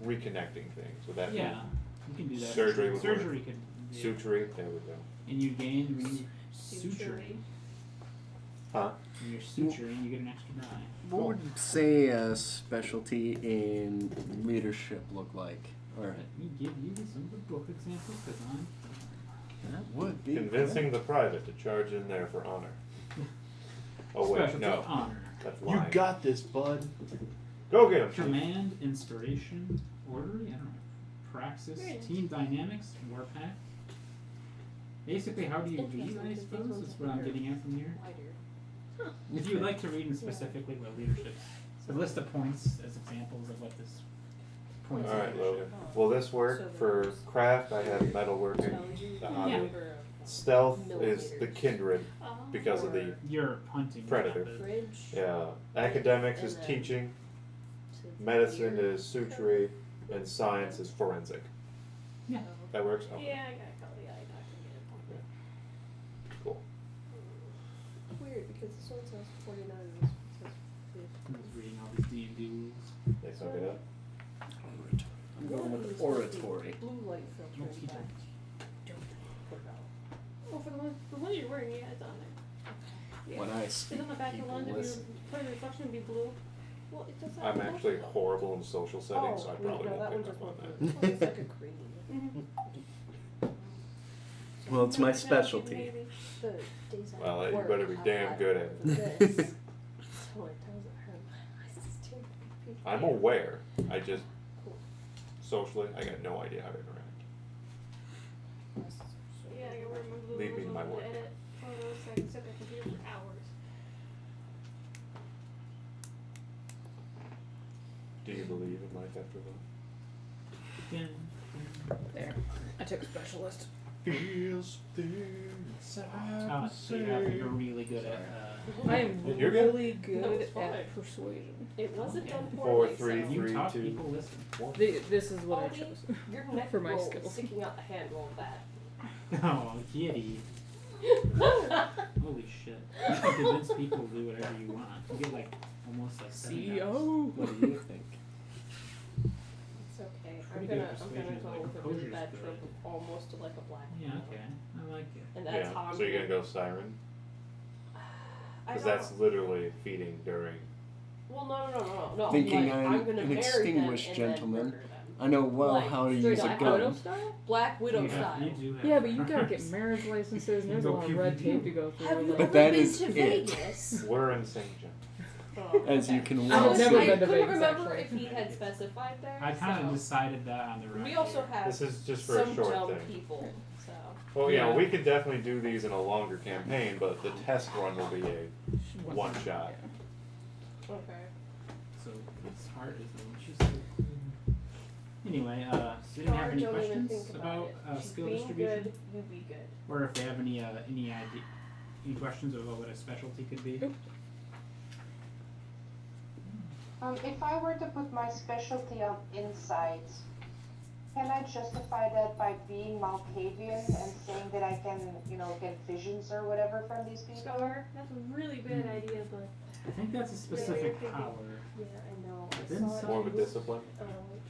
reconnecting things? Would that Yeah, you can do that. Surgery would work. Surgery could. be Yeah. suturing? There we go. And you gain when you Suturing. suturing. Huh? When you're suturing, you get an extra die. What would say a specialty in leadership look like? Or Let me give you some of the book examples because I'm. that would be Convincing the private to charge in there for honor. Oh wait, Specialty no, honor. that's You lying. got this, bud. Go get him. Chief. Command, inspiration, orderly, I don't know. Praxis, Very nice. team dynamics, warpath. Basically, how do you lead, Interesting, I because suppose, those is what I'm are getting at from here. Wider. If you would like to read in specifically what leadership, the list of points as examples of what this points. All of right, leadership. Logan. Will this work for craft? I have metalworking. The hobby. Yeah. Stealth is the kindred Oh. because of the You're hunting. Predator. method. Fridge. yeah. Academics is And then- teaching. to Medicine beer. is suturing, and science is forensic. Yeah. That works. Okay. Yeah, I got a couple. Yeah, I get it. Cool. Weird because this one says 49 and this one says I was reading all these D&D rules. They suck it up. I'm going with oratory. blue light filter Okey in back. dokey. Don't put it out. Oh, for the one you're wearing, yeah, it's on there. Yeah. When I Is speak, on the back of the people lens, if listen. you put a reflection, it'd be blue. Well, it does I'm actually horrible in social settings, so I probably no, that won't one pick just up on went that. blue. It's like a green. Mm-hmm. Well, it's my specialty. Maybe. The days I Well, you work, better be I damn have good at this. it. So it doesn't hurt my eyes. It's too big. I'm aware. I just Cool. socially, I got no idea how to interact. Yeah, I can wear my blue Leave me to rules my on work. to edit photos, so I can sit at the computer for hours. Do you believe in life after love? Yeah. There. I took specialist. Feels Oh, so you're really good at. I am You're good? really good No, it's fine. at persuasion. It wasn't done Four, poorly. three, so You talk, 2. people listen. This is what I Ollie, chose. Your neck For my roll skills. sticking out the handle of that. Oh, giddy. Holy shit. You can convince people to do whatever you want. You get like almost like 7 hours. CEO. What do you think? It's okay. Pretty I'm good gonna persuasion is go like with a really composure's bad good. trope of almost to like a black. Yeah, widow. okay. I like it. And that's how Yeah. I'm So you're gonna go siren? I Because know. that's literally feeding during. Well, no. Thinking like, I'm gonna an marry extinguished them and gentleman. Then murder them. I know well Like, how to straight use a Black Widow gun. style? Black Widow You style. do have Yeah, but you gotta get preference. marriage licenses and there's a Go lot of pew, red pew, tape pew. to go through. Have you like- But ever that been is to it. Vegas? We're in St. John. Oh, As okay. you can I have well never see. been to couldn't Vegas, remember actually. if he had specified there. I kind of so. decided that on the right. We also have This is just for a some short dumb thing. people. So. Well, yeah, Yeah. we could definitely do these in a longer campaign, but the test run will be a one shot. Okay. So it's hard, isn't it? What you said. Anyway, so you didn't have any Don't even questions think about it. She's skill being distribution, good, you be good. or if they have any idea, any questions about what a specialty could be? If I were to put my specialty on insight, can I justify that by being Malkavian and saying that I can, get visions or whatever from these people? Scar, that's a really bad idea, but I think that's a specific power. Yeah, I know. But I then saw it. More of a discipline.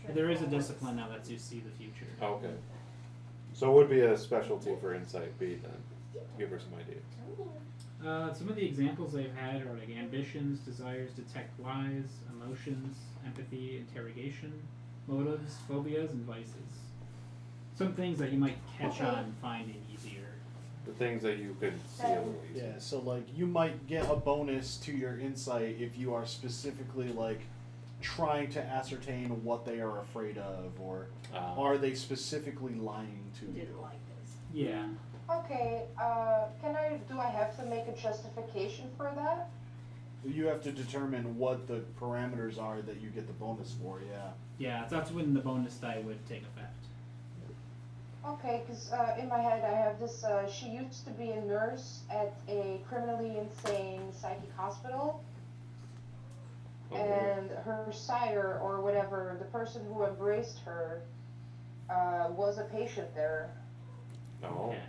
There is a discipline that lets you see the future. Oh, okay. So it would be a specialty for Insight B then. Give her some ideas. Some of the examples they've had are like ambitions, desires, detect lies, emotions, empathy, interrogation, motives, phobias, and vices. Some things that you might catch Okay. on finding easier. The things that you could see a little easier. Yeah, so like you might get a bonus to your insight if you are specifically like trying to ascertain what they are afraid of, or are they specifically lying to you? Didn't like this. Yeah. Okay, do I have to make a justification for that? You have to determine what the parameters are that you get the bonus for, yeah. Yeah, that's when the bonus die would take effect. Okay, because in my head I have this, she used to be a nurse at a criminally insane psychic hospital, and her sire, or whatever, the person who embraced her, was a patient there. No. Okay.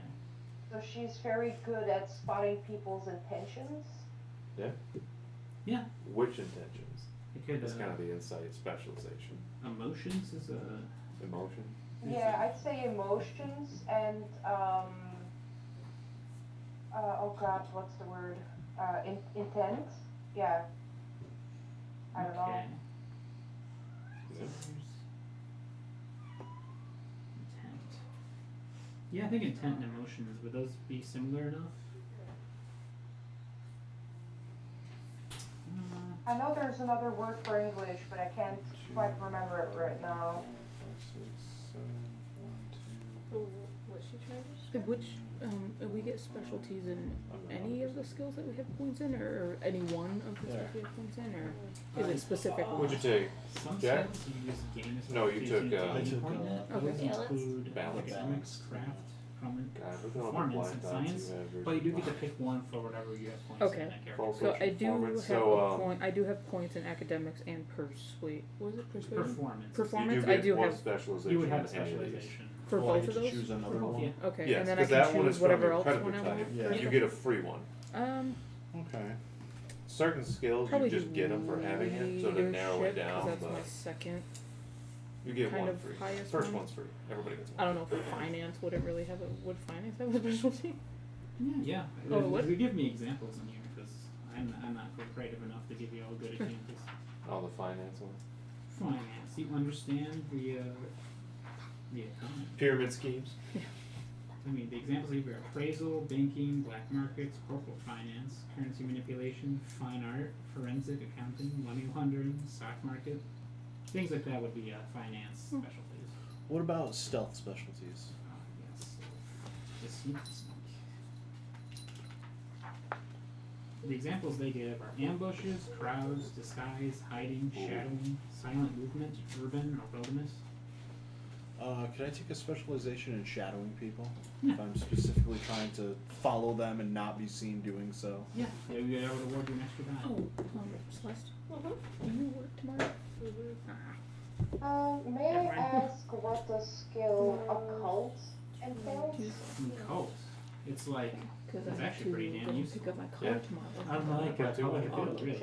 So she's very good at spotting people's intentions. Yeah. Yeah. Which intentions? It could. It's kind of the insight specialization. Emotions is a. Emotion. Yeah, I'd say emotions and, oh god, what's the word? Intent? Yeah. I don't know. Okay. Yeah. Intent. Yeah, I think intent and emotions, would those be similar enough? I know there's another word for English, but I can't quite remember it right now. What she charges? Which we get specialties in any of the skills that we have points in, or any one of the skills we have points in, or is it specific? What'd you take? Some Jack? skills you use gain as No, you modification took, to I gain took, point. Okay. Those include Balance. academics, craft, God, look at all the performance, black and dots science. you have. But you do get to pick one for whatever you have points Okay. in that character. False So I do have performance. a So, point. I do have points in academics and persuade. What is it? Persuasion. Performance. Performance. You do I get do one have specialization. You would have a in any of these. specialization. for Oh, I both get of to those. choose another For both, one. yeah. Okay, Yes, and then I because can that one choose is whatever from else your one predator I type. want. Yeah. You get a free one. Okay. Certain skills Probably you just get them for having it, so to narrow it leadership, 'cause down. that's my But second. you get kind one of free. highest First one. one's free. Everybody gets one. I don't know if finance wouldn't really have a. Would finance have a specialty? Yeah. Oh, it would? You give me examples in here because I'm not creative enough to give you all good examples. Oh, the finance one. Finance. You understand the economy. Pyramid schemes. I mean, the examples I give are appraisal, banking, black markets, corporate finance, currency manipulation, fine art, forensic accounting, money laundering, stock market. Things like that would be finance specialties. What about stealth specialties? Yes. The sneak. The examples they give are ambushes, crowds, disguise, hiding, shadowing, silent movement, urban or wilderness. Can I take a specialization in shadowing people? Yeah. If I'm specifically trying to follow them and not be seen doing so. Yeah, yeah, we would award you an extra die. Oh, Celeste, do you work tomorrow? May I ask what the skill occult entails? Cult. It's like Because It's I have actually to pretty damn go useful. pick up my car Yeah. tomorrow. unlike a public Oh, field, really.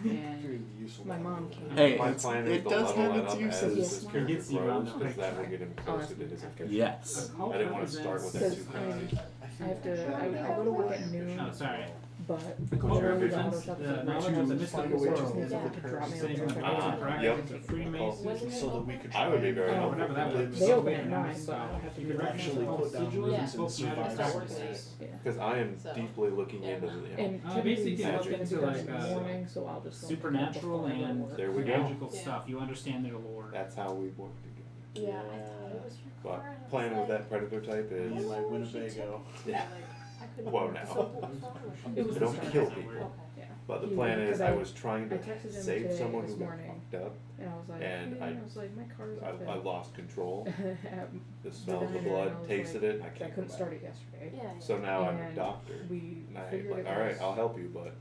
And my mom came. Hey, My it's, plan is it to does level have that its up uses. as Yes. this It character gets you around grows, the because that will track. get him Oh, closer that's to his okay. ambition. Yes. Cult I didn't want to start with that Because too I mean, fast. I have to. I go to work at noon, Oh, sorry. but The the cult early represents auto shop the is knowledge of the mystical find a way to world. use They it have to drop me Saying off like at the the yep. practice of Freemasons. So that we could I would be try very and- Or whatever that live was. They open Yeah. at 9, but I don't have to You do could that. actually called put down sigils, roots and both survive magic that practices. works. Yeah. Because I am So, deeply looking yeah. into the, And typically basically, I'm look gonna into, do that like, in the morning, so I'll just go pick it up Supernatural before I go to and work. There we go. magical Yeah. stuff. You understand their lore. that's how we work together. Yeah, I thought it was your But car, and I was playing with like, that predator type Me is, and my "Oh, she Winnebago. took it." Yeah. Like, I couldn't Whoa, remember. now. So what was wrong with It was I the don't start. kill That's people. weird. Okay. But the He plan did, is 'cause I I- was trying to I texted him save today, someone who this got morning. fucked up. And I was like, And yeah, I- I was like, my car's up I lost control. at The smell of the diner, and I blood, was tasted like, it, and I I can't couldn't go start back. it yesterday. Yeah. So now I'm a And doctor. We And I figured like, it all right, was- I'll help you, but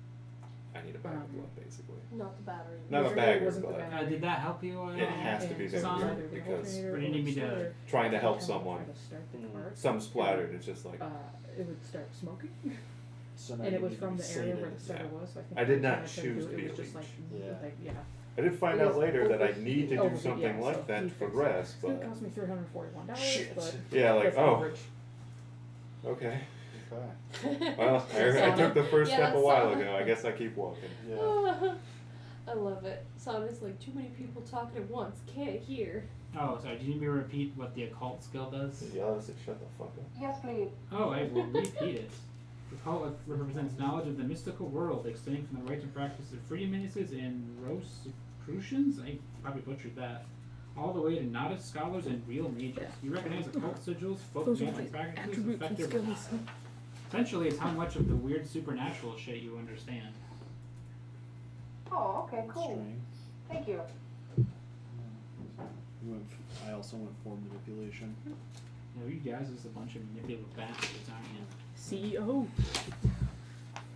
I need a bag of Um, blood, basically. Not the battery. Not a Usually it bagger, wasn't the but battery. Did that help you? It has to be And very Son? good either the because alternator Or or did you need me to- starter. trying to help Every time I someone, tried to start the cart, some splattered. It's just like it would start smoking. So now And you it was need to from be the area where sated. the starter Yeah. was. So I think I did every not time I tried to choose do to it, be it a was just like, leech. yeah. I did find It out was later that I need to do overheat, something yeah, like so that he to fixed it. progress, So it but cost me $341, Shit. but yeah, like that's oh, average. okay. Okay. Well, I took the first Yeah, step a that's while all. ago. I guess I keep walking. Yeah. I love it. Sauna's like too many people talking at once. Can't hear. Oh, sorry. Do you need me to repeat what the occult skill does? Yeah, I said shut the fuck up. Yes, please. Oh, I will repeat it. The occult represents knowledge of the mystical world, extending from the rites and practices of Freemasons and Rosicrucians. I probably butchered that. All the way to novice scholars and real mages. You recognize occult sigils, folk Those are magic my practices, attributes and effective or not. skills. Essentially, it's how much of the weird supernatural shit you understand. Oh, okay, cool. Strength. Thank you. I also went for manipulation. You know, you guys is a bunch of manipulative bastards, aren't you? CEO.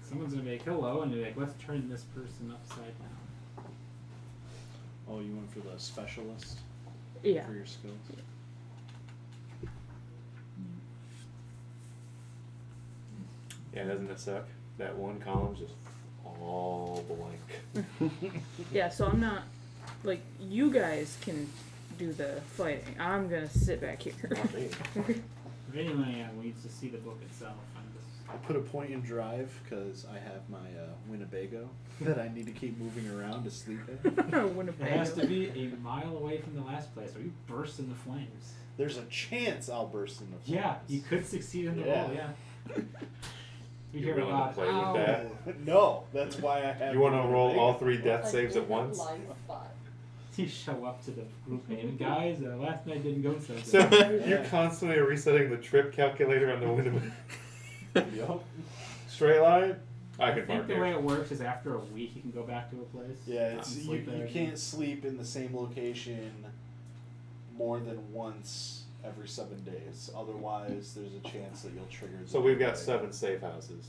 Someone's gonna be like, hello, and you're like, let's turn this person upside down. Oh, you went for the specialist Yeah. for your skills. Yeah, doesn't it suck? That one column's just all blank. Yeah, so I'm not, like, you guys can do the fighting. I'm gonna sit back here. Not me. If anyone needs to see the book itself, I'm just. I put a point in drive because I have my Winnebago that I need to keep moving around to sleep in. It has to be a mile away from the last place, or you burst into flames. There's a chance I'll burst into flames. Yeah, you could succeed in the Yeah. roll, yeah. You You're hear a willing to lot, play with "Ow." that? No, that's why I have. You want to the roll all Winnebago. 3 death saves at once? Blind spot. You show up to the group meeting, guys. Last night didn't go so good. So you're constantly resetting the trip calculator on the Winnebago. Yup. Straight line. I I can think park the here. way it works is after a week you can go back to a place. Yeah, and it's you, sleep there you again. can't sleep in the same location more than once every 7 days. Otherwise, there's a chance that you'll trigger. the So we've got delay. 7 safe houses.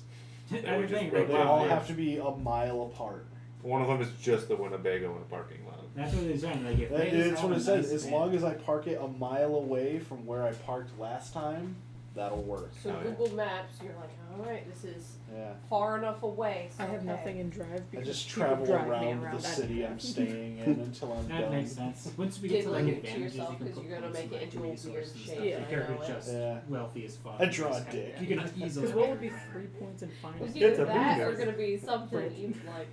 I we just think wrote They down. all yeah. have to be a mile apart. One of them is just the Winnebago in a parking lot. That's what they're saying. Like if they It's just what have it a says. nice As van- long as I park it a mile away from where I parked last time, that'll work. So Oh, yeah. Google Maps, you're like, all right, this is Yeah. far enough away. So I have okay. nothing in Drive I because just people travel drive me around the I city don't I'm care. staying in until I'm That done. makes sense. Once we get to like Diddling it to advantages, yourself you can 'cause put you're gonna points make it like into a weird resources and shape. stuff. Yeah, If I you're know it. just Yeah. wealthy as fuck. I you draw just a have- dick. You can easily. Because what would have be your 3 points in It was finance? It's either a that or bingo. gonna be something Right. even like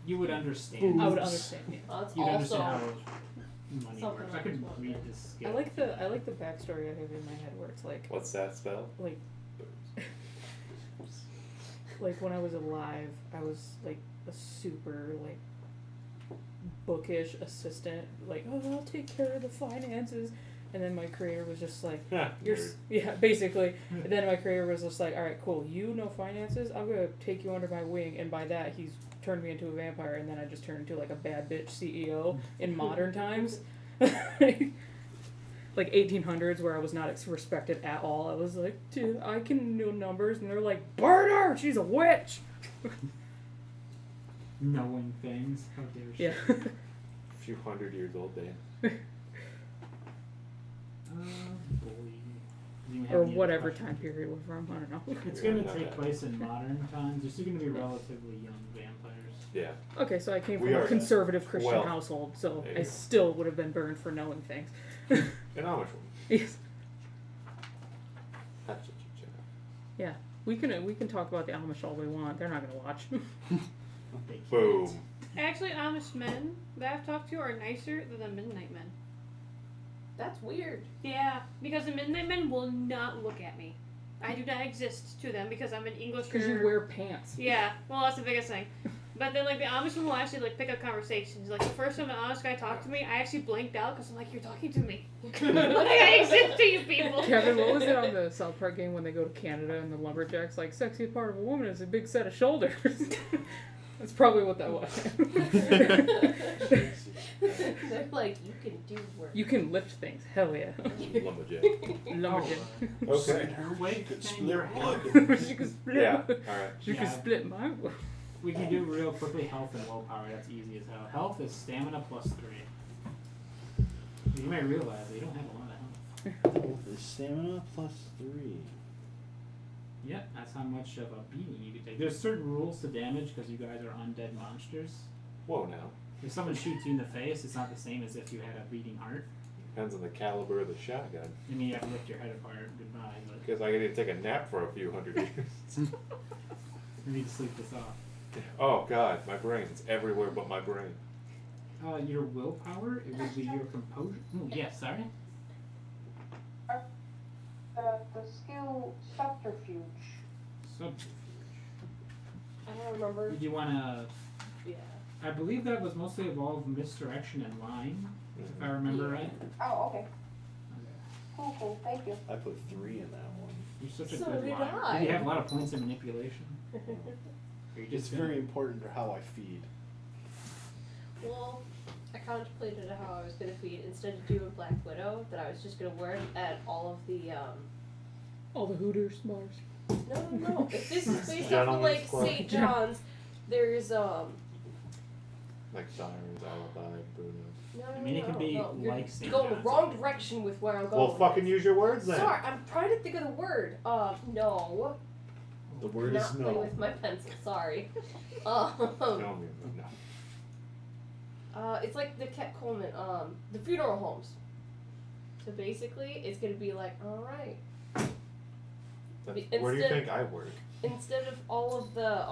You would understand. I would understand. Yeah. it's You'd understand how also money something works. I like could this one, read but- this skill. I like the backstory I have in my head where it's What's that spell? like when I was alive, I was like a super like bookish assistant. Like, oh, I'll take care of the finances, and then my creator was just like, Yeah. you're yeah, basically. And then my creator was just like, all right, cool. You know finances. I'm gonna take you under my wing, and by that he's turned me into a vampire, and then I just turned into like a bad bitch CEO in modern times. Like 1800s where I was not respected at all. I was like, dude, I can know numbers, and they're like, burn her, she's a witch. Knowing things. How dare she? Yeah. A few 100 years old, Dan. Boy. You have Or any other whatever questions? time period we're from. I don't know. It's going to Not take that. place in modern times. There's still going to be relatively young vampires. Yeah. Okay, so I came We from a are conservative Christian well. household, so There you I go. still would have been burned for knowing things. An Amish woman. Yes. That's what you check. Yeah, we can talk about the Amish all we want. They're not gonna watch. They can't. Boom. Actually, Amish men that I've talked to are nicer than the Midnight Men. that's weird. Yeah, because the Midnight Men will not look at me. I do not exist to them because I'm an English. Because you wear pants. Yeah, well, that's the biggest thing. But then, like, the Amish one will actually, like, pick up conversations. Like, the first time an Amish guy talked to me, I actually blanked out because I'm like, you're talking to me. Like, I exist to you people. Kevin, what was it on the South Park game when they go to Canada and the lumberjacks like, sexiest part of a woman is a big set of shoulders? That's probably what that was. They're like, you can do work. You can lift things. Hell yeah. Lumberjack. Lumberjack. Okay. Wait, could hang split your head. blood. She could split. Yeah. Alright. She could Yeah. split my wood. We can do real quickly health and willpower. That's easy as hell. Health is stamina plus 3. You may realize that you don't have a lot of health. The stamina plus 3. Yep, that's how much of a beating you can take. There's certain rules to damage because you guys are undead monsters. Whoa now. If someone shoots you in the face, it's not the same as if you had a beating heart. Depends on the caliber of the shotgun. I mean, you have to lift your head apart. Goodbye, but Because I need to take a nap for a few 100 years. you need to sleep this off. Oh god, my brain. It's everywhere but my brain. Your willpower, it would be your composure. Oh, yes, sorry. The skill subterfuge. Subterfuge. I don't remember. Did you want to... Yeah. I believe that was mostly evolved misdirection and lying, if I remember right. Oh, okay. Okay. Cool, thank you. I put 3 in that one. You're such a So good did liar. I. Did you have a lot of points in manipulation? Or you It's just very important to how I feed. Well, I contemplated how I was gonna feed instead of doing Black Widow, that I was just gonna wear it at all of the All the Hooters bars. No. If this is based off of Gentlemen's like Club. St. John's, there's Like Sirens, Alibi, Bruno. No, I mean, it can be you're like St. going the John's. wrong direction with where I'm going. Well, with fucking this. use your words then. Sorry, I'm trying to think of the word. No. The word Not is playing no. with my pencil. Sorry. Tell me, no. It's like the Ket Coleman, the funeral homes. So basically, it's gonna be like, all right, Where do you Instead- think I work? instead of all of the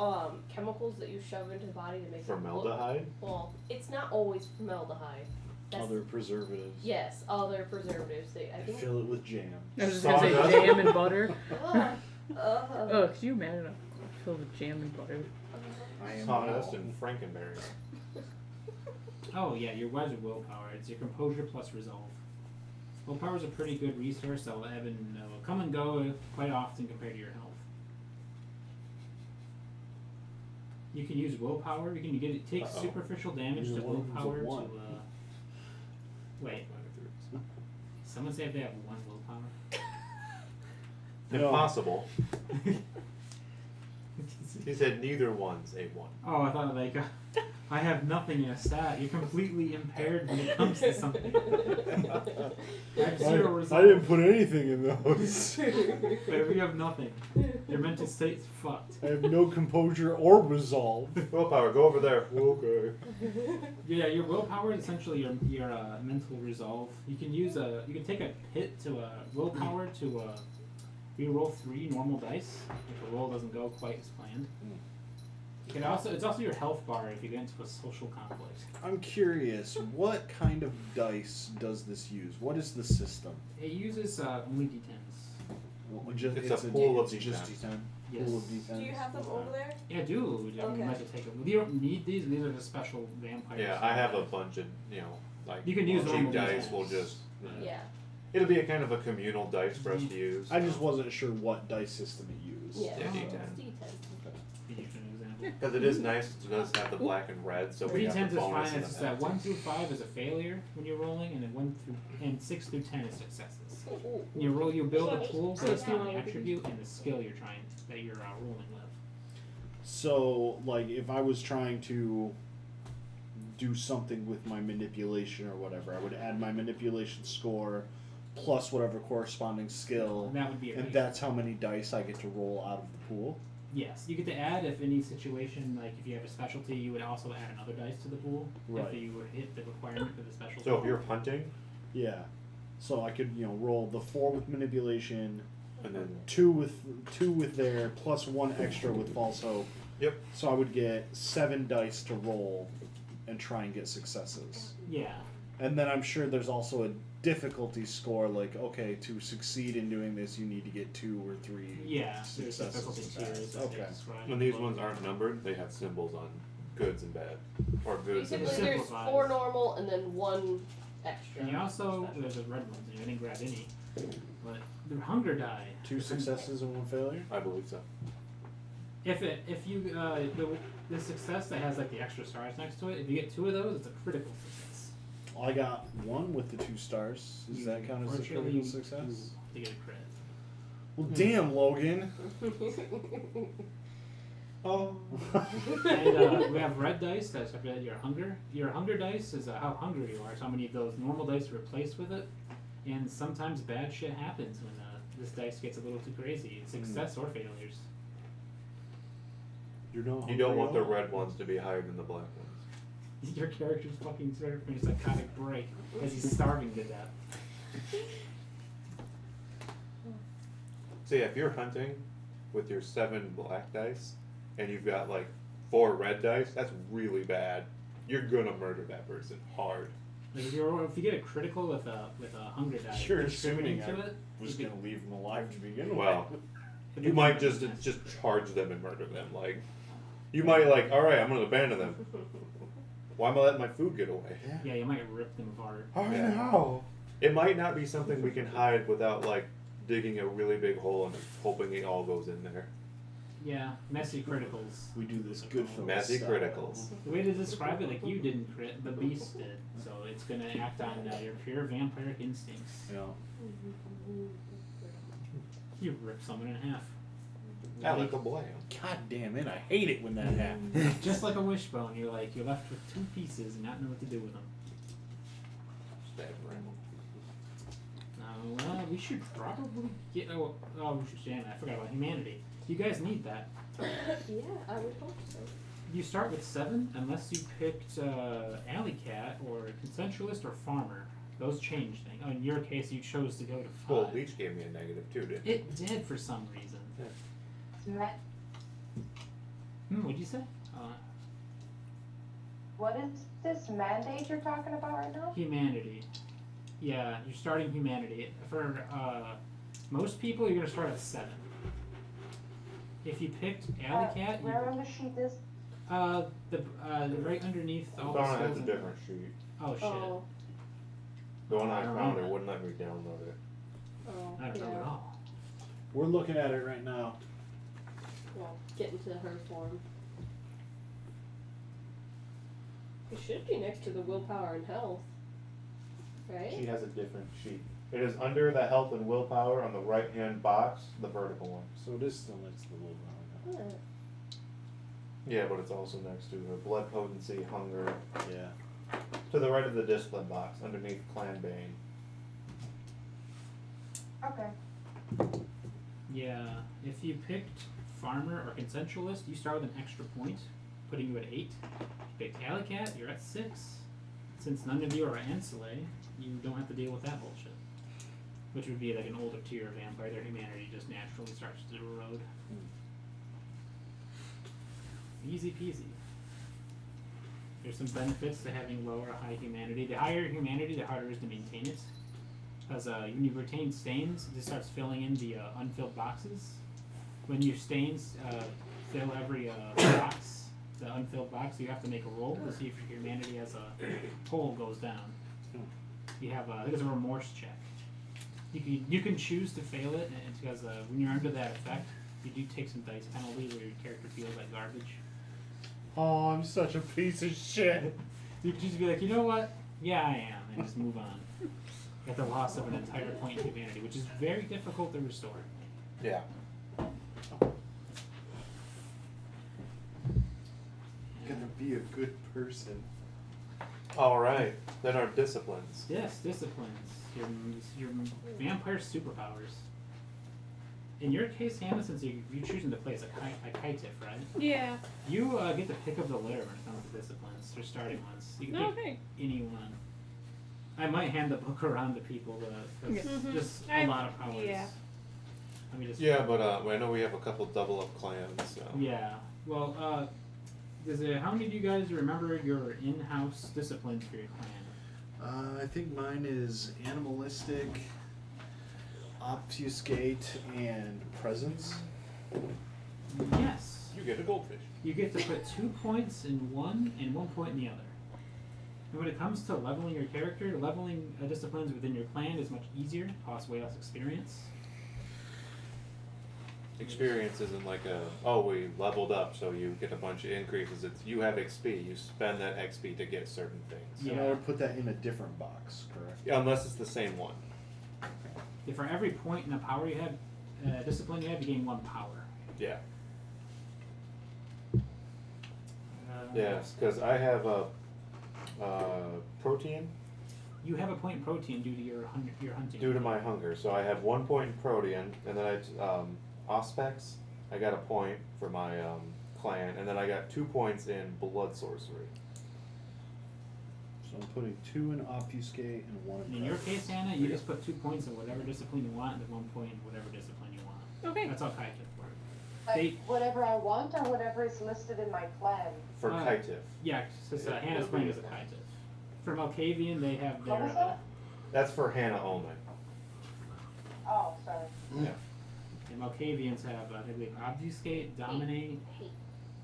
chemicals that you shove into the body to make it look, Formaldehyde? well, it's not always formaldehyde. That's Other preservatives. yes, other preservatives. I I think. fill it with jam. I was just gonna say Sawdust. jam and butter. Uh, Could you imagine a filled with jam and butter? I am Sawdust now. and Frankenberry. Oh yeah, your wedge of willpower. It's your composure plus resolve. Willpower is a pretty good resource that will ebb and will come and go quite often compared to your health. You can use willpower. You can take Uh-oh. superficial damage Use to one of them's a willpower one. to. Wait, someone say if they have one willpower. No. Impossible. He said neither one's a 1. Oh, I thought like I have nothing in a stat. You're completely impaired when it comes to something. I have zero I resolve. didn't put anything in those. But we have nothing. Your mental state's fucked. I have no composure or resolve. Willpower, go over there. Okay. Yeah, your willpower is essentially your mental resolve. You can use you can take a hit to willpower to re-roll 3 normal dice if the roll doesn't go quite as planned. You can it's also your health bar if you get into a social conflict. I'm curious, what kind of dice does this use? What is the system? It uses only d10s. Well, just, It's a pool of just D10s. D10. Yes. Pool of D10s. Do you have them over there? Yeah, I do. You Okay. might have to take them. You don't need these. These are just special vampires. Yeah, I have a bunch of, like, You can use cheap normal dice. D10s. We'll just. Yeah. It'll be a kind of a communal dice for us to use. I just wasn't sure what dice system it used. Yeah. Yeah, It's D10. D10. Can you use an example? Because it is nice, it does have the black and red, so we have D10s the is bonus fine. and It's just the that penalty. 1 through 5 is a failure when you're rolling, and then 6 through 10 is successes. When you roll, you build a pool based on the attribute and the skill you're rolling with. So, like, if I was trying to do something with my manipulation or whatever, I would add my manipulation score plus whatever corresponding skill, And that would be a and that's how many dice I get to roll out of the pool. Yes, you get to add if any situation, like if you have a specialty, you would also add another dice to the pool Right. if you would hit the requirement for the specialty. So if you're hunting, Yeah. So I could, roll the 4 with manipulation, and then 2 with there, plus 1 extra with false hope. Yep. So I would get 7 dice to roll and try and get successes. Yeah. And then I'm sure there's also a difficulty score, like, okay, to succeed in doing this, you need to get 2 or 3 Yeah, there's successes. difficulty and tiers pass. that they Okay. describe. when these ones aren't numbered, they have symbols on goods and bad, or goods and Basically, bad. there's Simplifies. 4 normal and then 1 extra. And you also, there's a red one, I didn't grab any, but the hunger die. 2 successes and 1 failure? I believe so. If you the success that has like the extra stars next to it, if you get 2 of those, it's a critical success. I got 1 with the 2 stars. Does that count as a Fortunately, critical success? To get a crit. Well, damn, Logan. Oh. And we have red dice that's represent your hunger. Your hunger dice is how hungry you are. So how many of those normal dice are replaced with it. And sometimes bad shit happens when this dice gets a little too crazy. Success or failures. You're not You don't hungry want the at all? red ones to be higher than the black ones. Your character's fucking suffering a psychotic break as he's starving to death. So yeah, if you're hunting with your 7 black dice and you've got like 4 red dice, that's really bad. You're gonna murder that person hard. Like if you get a critical with a hunger die, You're contributing assuming to it. Was you gonna leave him alive to begin Well, could- you might just charge them and murder them. Like, you might like, all right, I'm gonna abandon them. Why am I letting my food get away? Yeah, you might rip them apart. Oh Yeah. no! It might not be something we can hide without like digging a really big hole and hoping it all goes in there. Yeah, messy criticals. We do this good for Messy criticals. The way to describe it, like you didn't crit, the beast did. So it's gonna act on your pure vampiric instincts. Yeah. You rip someone in half. Alakablam. God damn it! I hate it when that happens. Just like a wishbone, you're left with 2 pieces and not know what to do with them. Stab Bramble. Now, we should probably get. Damn it, I forgot about humanity. You guys need that. Yeah, I would hope so. You start with 7 unless you picked Alley Cat or Consensualist or Farmer. Those change things. Oh, in your case, you chose to go to 5. Well, Leech gave me a negative too, didn't it? It did for some reason. What'd you say? What is this mandate you're talking about right now? Humanity. Yeah, you're starting humanity. For most people, you're gonna start at 7. If you picked Alley Cat, Where on the sheet is? The right underneath all the Donna has skills a and- different sheet. Oh shit. Oh, The one I I don't found, know it that. wouldn't let me download it. oh, I don't know at yeah. all. We're looking at it right now. Well, get into her form. It should be next to the willpower and health, right? She has a different sheet. It is under the health and willpower on the right hand box, the vertical one. So it is still next to the willpower. Huh. Yeah, but it's also next to her blood potency, hunger. Yeah. To the right of the discipline box, underneath Clan Bane. Okay. Yeah, if you picked farmer or consensualist, you start with an extra point, putting you at 8. If you picked Alicat, you're at 6. Since none of you are Ancillay, you don't have to deal with that bullshit. Which would be like an older tier vampire. Their humanity just naturally starts to erode. Easy peasy. There's some benefits to having low or high humanity. The higher humanity, the harder it is to maintain it. Because when you retain stains, it just starts filling in the unfilled boxes. When your stains fill every box, the unfilled box, you have to make a roll to see if your humanity as a whole goes down. You have I think it's a remorse check. You can choose to fail it, and because when you're under that effect, you do take some dice penalty where your character feels like garbage. Oh, I'm such a piece of shit. You can just be like, you know what? Yeah, I am, and just move on. At the loss of an entire point in humanity, which is very difficult to restore. Yeah. Gonna be a good person. Alright, then our disciplines. Yes, disciplines. Your vampire superpowers. In your case, Hannah, since you're choosing to play as a Kaitif, right? Yeah. You get the pick of the litter when it comes to disciplines, or starting ones. You can pick Okay. any one. I might hand the book around to people, Yeah. Mhm. just a I'm- lot of powers. yeah. Let me just. Yeah, but I know we have a couple double up clans, so. Yeah. Well, how many of you guys remember your in-house disciplines for your clan? I think mine is animalistic, obfuscate, and presence. Yes. You get a goldfish. You get to put 2 points in one and 1 point in the other. And when it comes to leveling your character, leveling disciplines within your clan is much easier, costs way less experience. Experience isn't like we leveled up so you get a bunch of increases. It's you have XP, you spend that XP to get certain things. Yeah. And I would put that in a different box, correct? Yeah, unless it's the same one. If for every point in a power you have, discipline you have, you gain 1 power. Yeah. Uh, Yes, because I have a protein You have a point in protein due to your hunting. due to my hunger. So I have 1 point in protein, and then Auspex, I got a point for my clan, and then I got 2 points in blood sorcery. So I'm putting 2 in obfuscate and 1 in In your presence. case, Hannah, you just put 2 points in whatever discipline you want, and then 1 point in whatever discipline you want. Okay. That's how Kaitif works. Like They- whatever I want or whatever is listed in my plan. For Uh, Kaitif. Yeah, since Hannah's playing as a Kaitif. For Malkavian, they have What their. was that? That's for Hannah only. Oh, sorry. Yeah. The Malkavians have, I believe, Obfuscate, Dominate,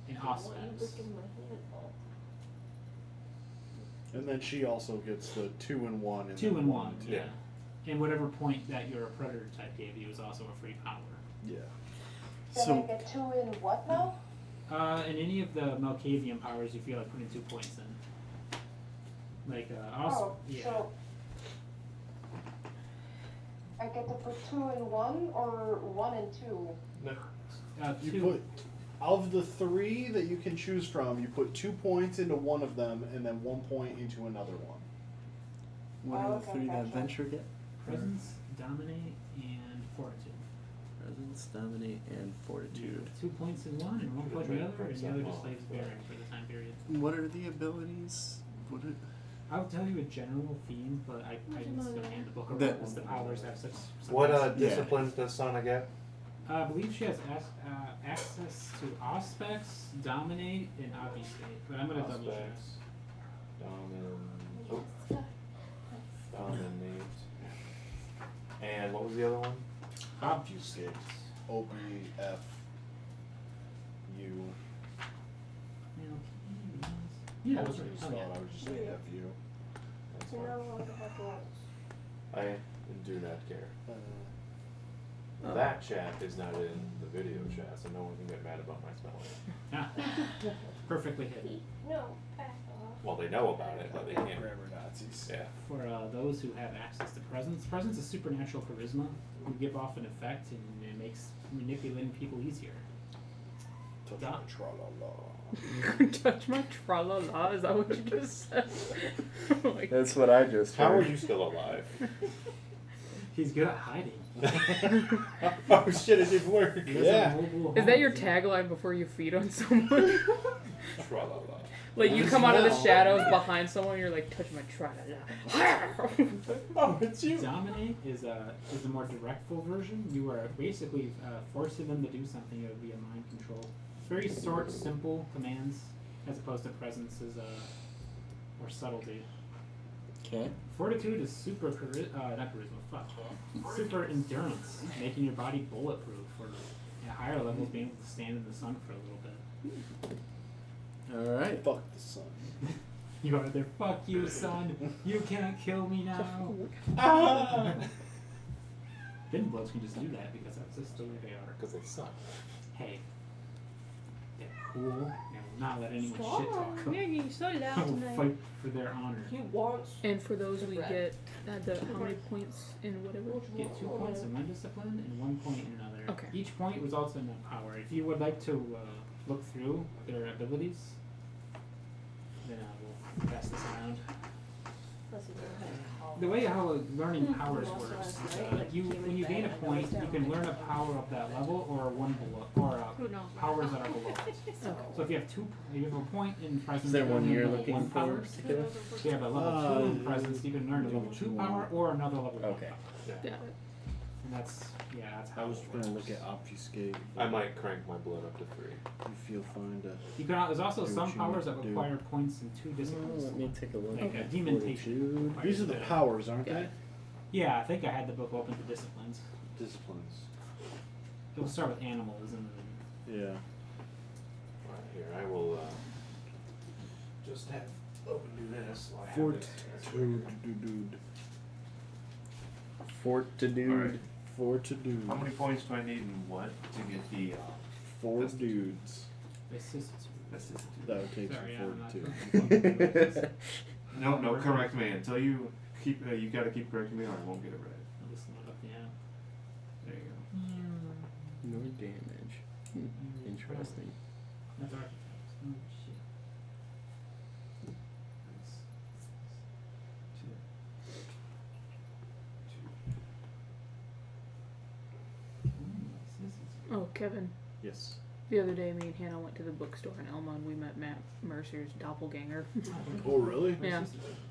and Auspex. And then she also gets the 2 and 1. And 2 then and 1 1, and 2. yeah. And whatever point that your predator type gave you is also a free power. Yeah. Then So- I get 2 in what now? And any of the Malkavian powers you feel like putting 2 points in. Like, also, yeah. So I get to put 2 in 1 or 1 and 2? You 2. put, of the 3 that you can choose from, you put 2 points into one of them and then 1 point into another one. What are the Okay, 3 that gotcha. Venture get? Presence, Dominate, and Fortitude. Presence, Dominate, and Fortitude. 2 points in one and 1 point in the other, and the other just lays bearing for the time period. What are the abilities? What are, I'll tell you a general theme, but I can still hand the book around That- because the powers have such. What Yeah. disciplines does Sana get? I believe she has access to Auspex, Dominate, and Obfuscate, but I'm gonna double check. Dominate. And what was the other one? Obfuscate. OBF. U. Yeah, Yeah, I that's just right. thought Oh, yeah. I would just say that view. That's You're fine. not allowed to have walls. I do not care. Oh. That chat is not in the video chat, so no one can get mad about my spelling. Yeah. Perfectly hidden. No, back off. Well, they know about it, but they can't. Grammar Nazis. Yeah. For those who have access to presence, presence is supernatural charisma. You give off an effect, and it makes manipulating people easier. Touch Yeah. my tra-la-la. Touch my tra-la-la, is that what you just said? Oh my That's what I just How heard. are you still alive? He's good at hiding. Oh shit, it didn't work. He has Yeah. a mobile Is that home. your tagline before you feed on someone? Tra-la-la. Like you Yes, come out of the now. shadows behind someone, you're like, touch my tra-la-la. Oh, it's you. Dominate is a more directful version. You are basically forcing them to do something. It would be a mind control. Very short, simple commands, as opposed to presence is more subtlety. Okay. Fortitude is super not charisma. Fuck. Super endurance, making your body bulletproof, or at higher levels being able to stand in the sun for a little bit. All right. Fuck the sun. You are there. Fuck you, son. You can't kill me now. Ah! Thin bloods can just do that because that's just the way they are. Because they suck. Hey, they're cool and will not let anyone shit talk Stop. them. You're getting so I loud will tonight. fight for their honor. He wants. And for those we Red. get how many points in whatever? You get 2 points in one discipline and 1 point in another. Okay. Each point results in a power. If you would like to look through their abilities, then we'll pass this around. Unless he doesn't have college. The way how learning powers works is when you gain a point, you can learn a power of that level or one below, or Who knows? powers that are below it. Okay. So if you have you have a point in presence, Is there you can one learn you're level looking 1 for? powers. If you have a level 2 in presence, you can learn a level 2 power or another level 1 Okay. power. Got it. And that's how I was it gonna works. look at obfuscate. I might crank my blood up to 3. You feel fine to. You can, there's also Do some what you powers need that to do. require points in 2 Oh, disciplines. let me take a look. Like at dementation. fortitude. These are the powers, aren't Got they? it. Yeah, I think I had the book open for disciplines. Disciplines. It will start with animals and then Yeah. Right here, I will just have open do this. while I have Fortitude. this. Dude. Fortitude. Alright. Fortitude. How many points do I need and what to get the 4 dudes. vicissitude. That would take Sorry, some I'm not fortitude. sure. No, correct me until you keep. You gotta keep correcting me, or I won't get it right. I'll just load up the app. There you go. No damage. Interesting. That's artifacts. Oh shit. That's two. Oh, Kevin. Yes. The other day, me and Hannah went to the bookstore in Elma and we met Matt Mercer's doppelganger. Oh, really? Yeah.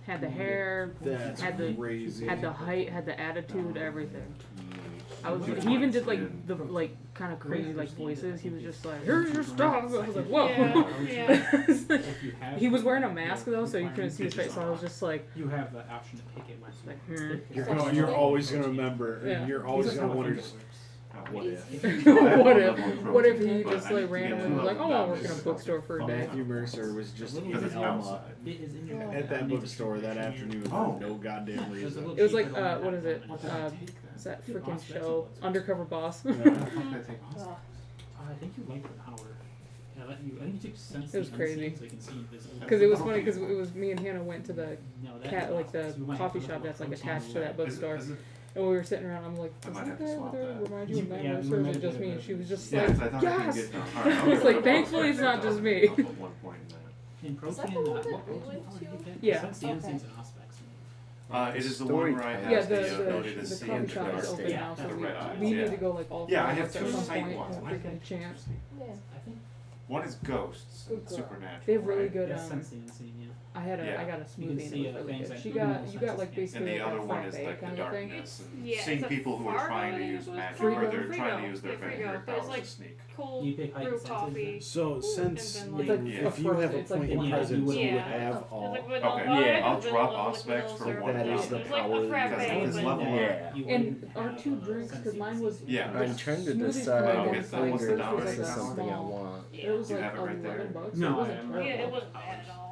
Had the hair, That's had the crazy. had the height, had the attitude, everything. I was. Which He even one's did like in? the like kind of crazy like voices. He was just like, "Here's your stuff." I was like, "Whoa." Yeah. If you have He was wearing a mask though, so you couldn't see his face. So I was just like, You have the option to pick it once you like, You're always gonna remember. Yeah. You're always This is gonna how I wonder. think it works. What if? what if he just like randomly was like, "Oh, I'll work in a bookstore for a day." Matthew Mercer was just in Because it's Elma outside. It is in your at that bookstore that afternoon Oh. for no goddamn reason. It was like, what is it? What's that freaking show? Undercover Boss. I think you like the power. I think you took sense It was crazy. so you can see invisible. Because it was funny because it was me and Hannah went to the No, that cat is like the awesome. You might coffee have to shop look that's like up attached to what's that on bookstore, Is it- and we were sitting around. I'm like, I does might that have to guy over swap there that. remind you of Matt Yeah, we Mercer? Or is might it have just to me? do And she was just Yeah, like, 'cause I thought I couldn't yes. get down. All right, I'll It's go like, with thankfully it's not just me. I'll put 1 point in that. In Is that protein, the one what that we protein went power do you to? get? Yeah. Sense the instincts and aspects. It is the one where I have Yeah, the, the ability to the see coffee into shop dark is open state. now, so The red eyes, we yeah. need to go like all Yeah, I three have of us at two some sight point ones. and Why freaking can't chant. Yeah. I think One is ghosts, Good and girl. supernatural. They have really right? good. yeah, sense the unseen, yeah. I got a Yeah. a You can smoothie and see, it was really things good. that She you got know you got like senses basically And the like other a one is frappe like the kind of thing. darkness and Yeah, seeing it's a people who are Fargo, trying I to think use it was magic Frigo. or they're Frigo. trying to use their Yeah, Frigo. vampire There's, powers like, to sneak. Cold You pick height brew and senses, coffee. So since And then, you, like- It's like if you have a it's like point in vanilla. presence, you Yeah. have It's all. like vanilla. Okay, Oh, I I'll have drop vanilla with aspects for vanilla one syrup. That is the It's like power a you frappe, guys have. but This level vanilla. Yeah. You And wouldn't our have, two drinks, sense because the mine was unseen. Yeah. I'm trying to Smoothie decide Frigo. Okay, if so what's the Angry dollar Birds is amount? something I Small. want. It was Do you like have it right there? $11. No, it I wasn't haven't. Yeah, it terrible. wasn't bad at all.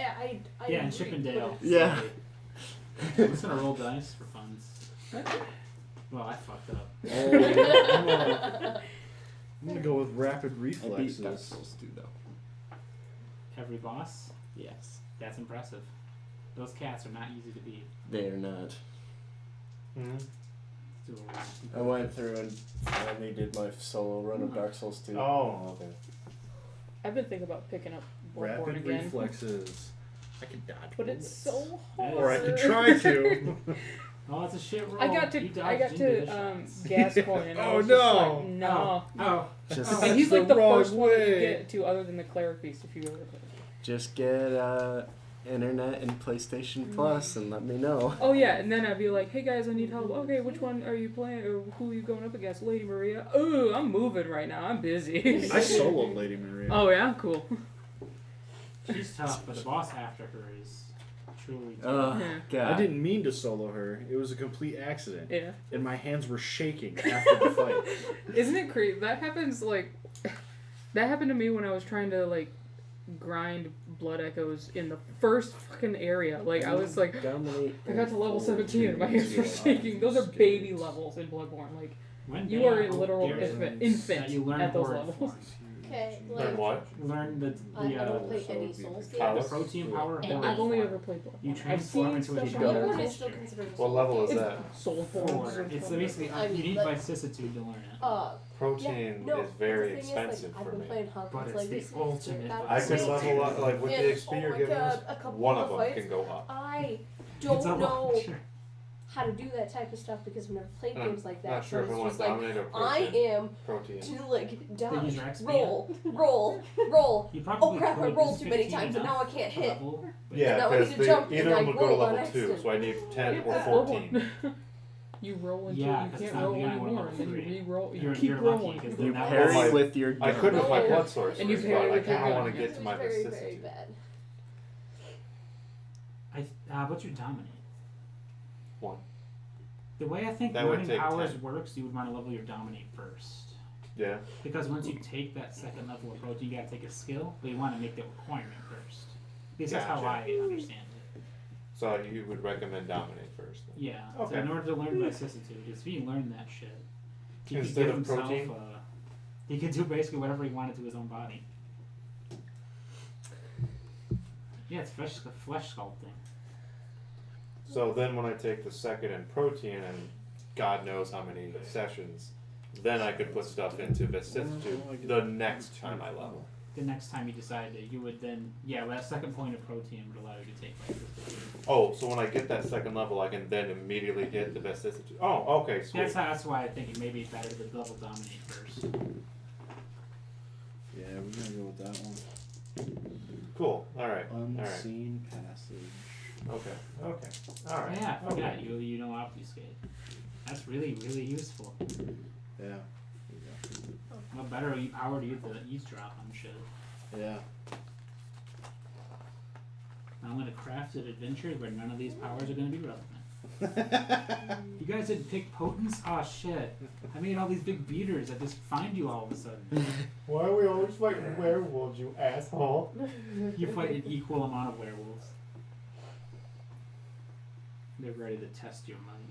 I Yeah, and agree, Chippendale. but Yeah. I'm just gonna roll dice for funs. Well, I fucked up. I'm gonna go with rapid I beat Dark reflexes. Souls 2 though. Every boss. Yes. That's impressive. Those cats are not easy to beat. They are not. Mhm. Let's do a roll. I went through and finally did my solo run of Dark Souls 2. Oh, okay. I've been thinking about picking up Bloodborne Rapid again, reflexes. I can dodge but it's bullets. so That hard. is- Or I could try to. Oh, it's a shit roll. I got You to dodged into the shots. Gascoigne and I Oh, was just no. like, no. Oh, Just, And he's the like the wrong first one that you way. get to, other than the cleric beast, if you ever played. just get internet and PlayStation Plus and let me know. Oh yeah, and then I'd be like, hey guys, I need help. Okay, which one are you playing, or who are you going up against? Lady Maria. Oh, I'm moving right now. I'm busy. I soloed Lady Maria. Oh yeah, cool. She's tough, but the boss after her is truly tough. Yeah. God. I didn't mean to solo her. It was a complete accident. Yeah. And my hands were shaking after the fight. Isn't it crazy? That happens like, that happened to me when I was trying to like grind Blood Echoes in the first fucking area. Like I was like, Dominate I got to level 17 and my hands were shaking. Those are baby levels in Bloodborne. Like One you day are I a hope literal there's infant that you learn at those horde levels. form. Okay, Learn like what? Learn the I don't play any Souls Power? the games. protein power. And horde I've only form. ever played Bloodborne. You I've transform seen into a stuff demon. on Bloodborne there. is still considered a What Souls level is game. that? Soul Four. forms. It's basically I mean, you need but- vicissitude to learn it. Protein no, is very the thing expensive is, like, for I've been me. playing But Hogwarts it's Legacy. the ultimate I can Vicissitude. level up, like with And, the XP oh you're my giving us, God, a couple one of of them fights. can go up. I It's a don't know lot. how to do that type of stuff because I've never played And I'm games like that. not sure if so I it's want just like, dominate or I protein. am Protein. to like dodge, use your XP? roll. You probably Oh crap! I could. rolled It's too many 15 times and enough now I can't to hit. level, but Yeah, now I because need to jump either and of I them would go to roll on level 2, accident. so I need 10 or Yeah, 14. You roll until Yeah, you 'cause can't it's not roll the only one anymore, level and then you three. re-roll. You You're, keep you're lucky rolling. because You then parry Well, with your I gun. could with my No. blood source, And you but parry I with your kind of gun, want to yeah. get to my very, very vicissitude. bad. what's your dominate? 1. The way I think That would learning take powers 10. works, you would want to level your dominate first. Yeah. Because once you take that second level of protein, you gotta take a skill, but you want to make the requirement first. At least that's how Gotcha. I understand it. So you would recommend dominate first. Then. Yeah. Okay. So in order to learn vicissitude, if he learned that shit, he could Instead give of himself. protein? He could do basically whatever he wanted to his own body. Yeah, it's flesh sculpting. So then when I take the second in protein and God knows how many sessions, then I could put stuff into vicissitude the next time I level. The next time you decided it, you would then, that second point of protein would allow you to take like vicissitude. Oh, so when I get that second level, I can then immediately hit the vicissitude. Oh, okay, sweet. That's why I think it maybe it's better to level dominate first. Yeah, we're gonna go with that one. Cool. All right. Unseen passage. Okay. Okay. All right. Yeah, I forgot Okay. you know obfuscate. That's really useful. Yeah. What better power to use the eavesdrop on shit? Yeah. I'm gonna craft an adventure where none of these powers are gonna be relevant. You guys didn't pick potence? Oh shit! I made all these big beaters that just find you all of a sudden. Why are we always fighting werewolves, you asshole? You fight an equal amount of werewolves. They're ready to test your mind.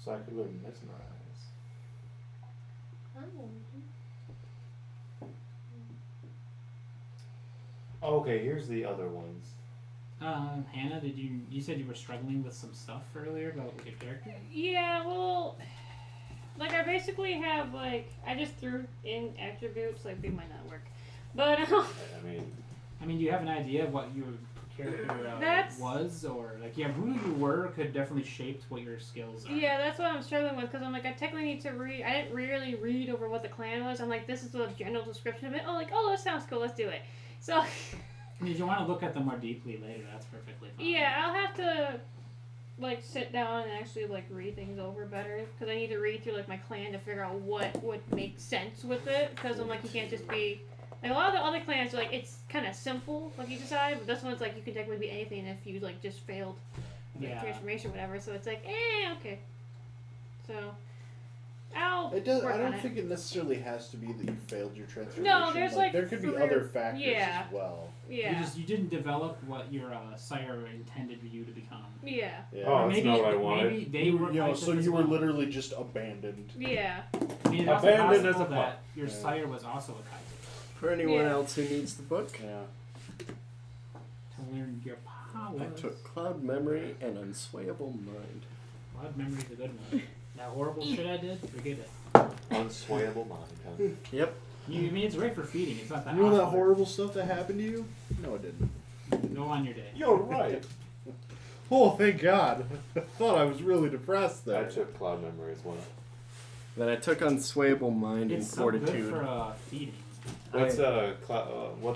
So I could learn mesmerize. Okay, here's the other ones. Hannah, you said you were struggling with some stuff earlier about your character? Yeah, well, like I basically have like I just threw in attributes. Like they might not work, but I mean, do you have an idea of what your character That's- was, or like, who you were could definitely shape what your skills are. yeah, that's what I'm struggling with because I'm like I technically need to read. I didn't really read over what the clan was. I'm like this is the general description of it. Oh, like that sounds cool. Let's do it. So I mean, if you want to look at them more deeply later, that's perfectly fine. yeah, I'll have to like sit down and actually like read things over better because I need to read through like my clan to figure out what would make sense with it because I'm like you can't just be like a lot of the other clans are like it's kind of simple like you decide, but this one's like you can technically be anything if you like just failed like, transformation or whatever, so it's like okay, so I'll It does. work I on don't it. think it necessarily has to be that you failed your transformation. No, there's, like, there could be three- other factors yeah. as well. Yeah. You didn't develop what your sire intended you to become. Yeah. Yeah. Oh, that's maybe, not what I wanted. Maybe they You, were. you know, Isaac so as you were well. literally just abandoned. Yeah. I mean, it's also Abandoned as possible a that pup. your Yeah. sire was also a Kaiser. For anyone Yeah. else who needs the book, Yeah. To learn your powers. I took Cloud Memory and Unswayable Mind. Cloud memory's a good one. That horrible shit I did, forget it. Unswayable mind. Huh? Yep. I mean, it's great for feeding. It's not that. You know that awesome. horrible stuff that happened to you? No, it didn't. Go on your day. You're right. Oh, thank God. I thought I was really depressed I there. took cloud memory as well. Then I took Unswayable Mind and It's so good Fortitude. for feeding. What's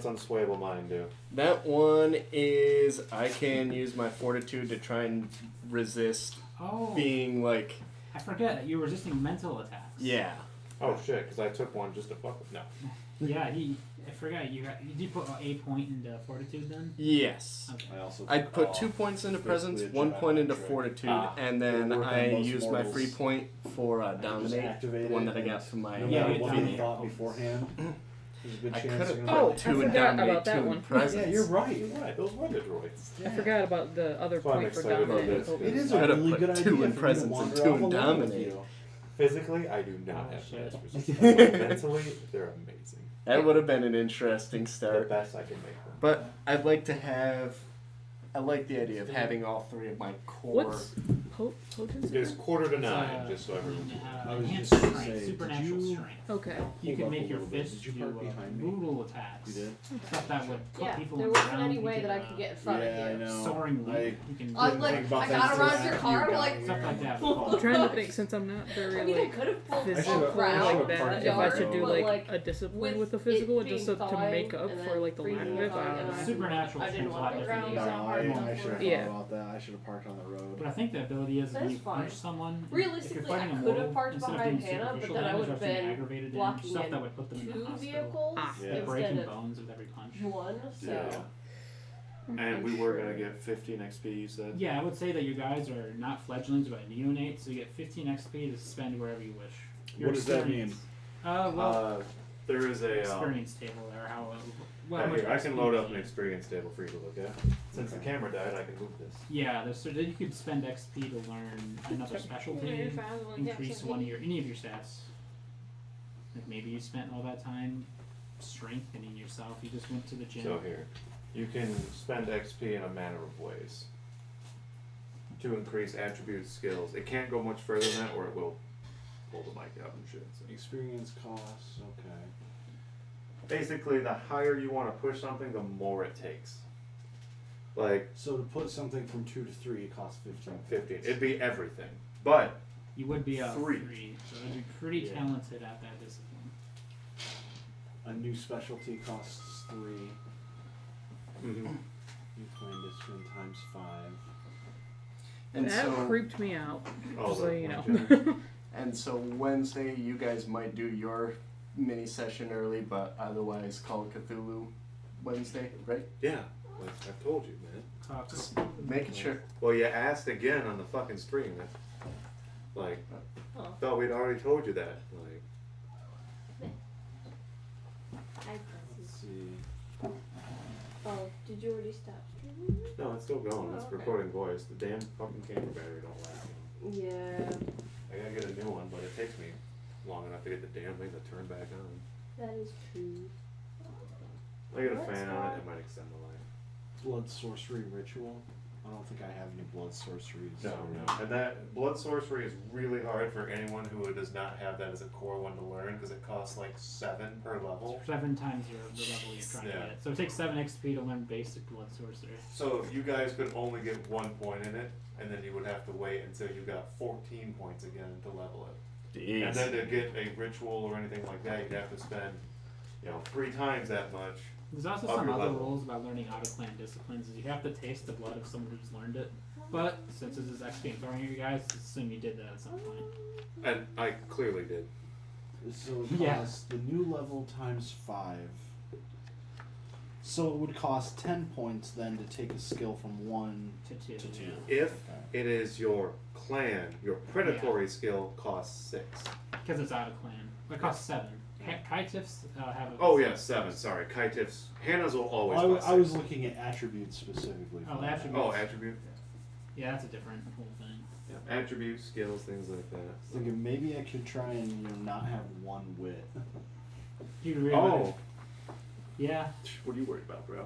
Unswayable Mind do? That one is I can use my Fortitude to try and resist Oh, being like, I forget. You're resisting mental attacks. yeah. Oh shit! Because I took one just to fuck with. No. Yeah, I forgot. You did put a point into Fortitude then? Yes. Okay. I also I put took 2 points into Presence, basically a 1 Jedi point into trick. Fortitude, Ah. and then It'll work on I most used my mortals. free point for I just Dominate, activate the one it, that I got and from my No Yeah, matter you what dominate you thought opponents. beforehand, there's a good I chance could have you're put Oh, gonna. I 2 and forgot Dominate, about that 2 in one. Presence. Yeah, you're right. You're right. Those were the droids. I forgot about the other That's why I'm point for excited about dominating. this. It is I a could've really put good 2 idea in for you to Presence and wander 2 off in alone with Dominate. you. Physically, I do not Oh, have shit. mass resistance. But mentally, they're amazing. That would have been an interesting The start. best I can make them. But I'd like to have. I like the idea of having all 3 of my core. What's potency? It's quarter to It's, 9, just so everyone's I was enhanced just gonna strength, say, did supernatural you- strength. Okay. You Hold can up make a your little bit. fists Did you do park behind me? brutal attacks. You did? Stuff that would put Yeah, people there in wasn't ground. any way you that could, I could get in front Yeah, of I you. know. soaring I- leap. You can I'm do like, think about I that got until around your after car, you I'm got like, here. stuff like that. I'm trying to think since I'm not very I mean, I like could have pulled physical should've- around like parked that. the If I should do but, like a discipline with the it physical, being just to fine, make up and for then like the lack of freezing it. fine, and I- Supernatural I didn't strength's a lot want the different ground than was No, not hard I enough should have for Yeah. thought about that. I should have parked on the road. But I think the ability is when That's you fine. punch someone, Realistically, if you're fighting I a could have mortal, parked instead of behind doing Hannah, but superficial then I damage, would have you're doing been aggravated damage, blocking stuff in that would put them in the 2 hospital. vehicles Ah. Yeah. They're instead breaking of bones with every punch. 1, so. Yeah. And we were gonna get 15 XP, you said? Yeah, I would say that you guys are not fledglings but neonates, so you get 15 XP to spend wherever you wish. Your What does that mean? experience- well, There is a. experience table there. How Well, much here, I can XP load you up an need. experience table for you to look at. Since the camera died, I can move this. Yeah, you could spend XP to learn another specialty, increase any of your stats. Like maybe you spent all that time strengthening yourself. You just went to the gym. So here, you can spend XP in a manner of ways to increase attribute skills. It can't go much further than that, or it will pull the mic out and shit. So Experience costs, okay. basically, the higher you want to push something, the more it takes. Like So to put something from 2 to 3, it costs 15. 15, it'd be everything. But You would be a 3. 3, so you'd be pretty Yeah. talented at that discipline. A new specialty costs 3. New claim discipline times 5. And that so, creeped me out. Oh, Just so the you one know. and so Wednesday, you guys might do your mini session early, but otherwise Call of Cthulhu Wednesday, right? yeah, like I've told you, man. Just making sure. Well, you asked again on the fucking stream. Like, Huh. thought we'd already told you that. Like, Let's see. Oh, did you already stop streaming? no, it's still going. It's Oh, okay. recording voice. The damn fucking camera battery don't last long. Yeah, I gotta get a new one, but it takes me long enough to get the damn thing to turn back on. that is true. I get a That's fan on fine. it. It might extend the life. Blood sorcery ritual. I don't think I have any blood sorceries. No. And that blood sorcery is really hard for anyone who does not have that as a core one to learn because it costs like 7 per level. 7 times the level you're trying to Yeah. get. So it takes 7 XP to learn basic blood sorcery. So you guys could only get 1 point in it, and then you would have to wait until you got 14 points again to level it. And then to get a ritual or anything like that, you'd have to spend, 3 times that much. There's also Up some your other level. rules about learning out of clan disciplines. Is you have to taste the blood of someone who's learned it. But since this is XP and throwing at you guys, assume you did that at some point. And I clearly did. So it Yeah. costs the new level times 5. So it would cost 10 points then to take a skill from 1 To 2. to 2. yeah. If it is your clan, your predatory skill costs 6. Because it's out of clan. It costs 7. Kaitifs have a. Oh yeah, 7. Sorry, Kaitifs. Hannah's will always Well, cost I was 6. looking at attributes specifically. Oh, for that. attributes. Oh, attribute. Yeah, that's a different whole thing. Yeah, attributes, skills, things like that. Thinking maybe I could try and not have 1 wit. Do you really? Oh, Yeah. what are you worried about, bro?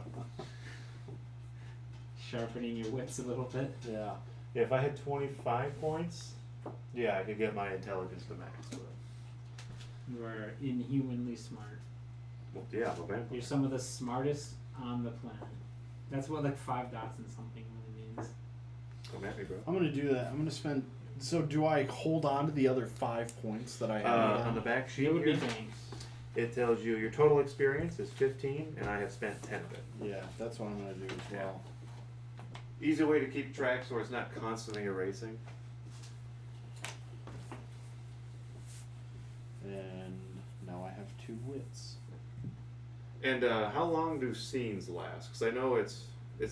Sharpening your wits a little bit. Yeah. Yeah, if I had 25 points, yeah, I could get my intelligence to max. But, You are inhumanly smart. well, yeah, I'm a vampire. You're some of the smartest on the planet. That's what like 5 dots and something really means. Come at me, bro. I'm gonna do that. I'm gonna spend So do I hold on to the other 5 points that I have? On the back sheet It would be here, banks. it tells you your total experience is 15, and I have spent 10 of it. Yeah, that's what I'm gonna do as well. Easy way to keep track so it's not constantly erasing. And now I have 2 wits. And how long do scenes last? Because I know it's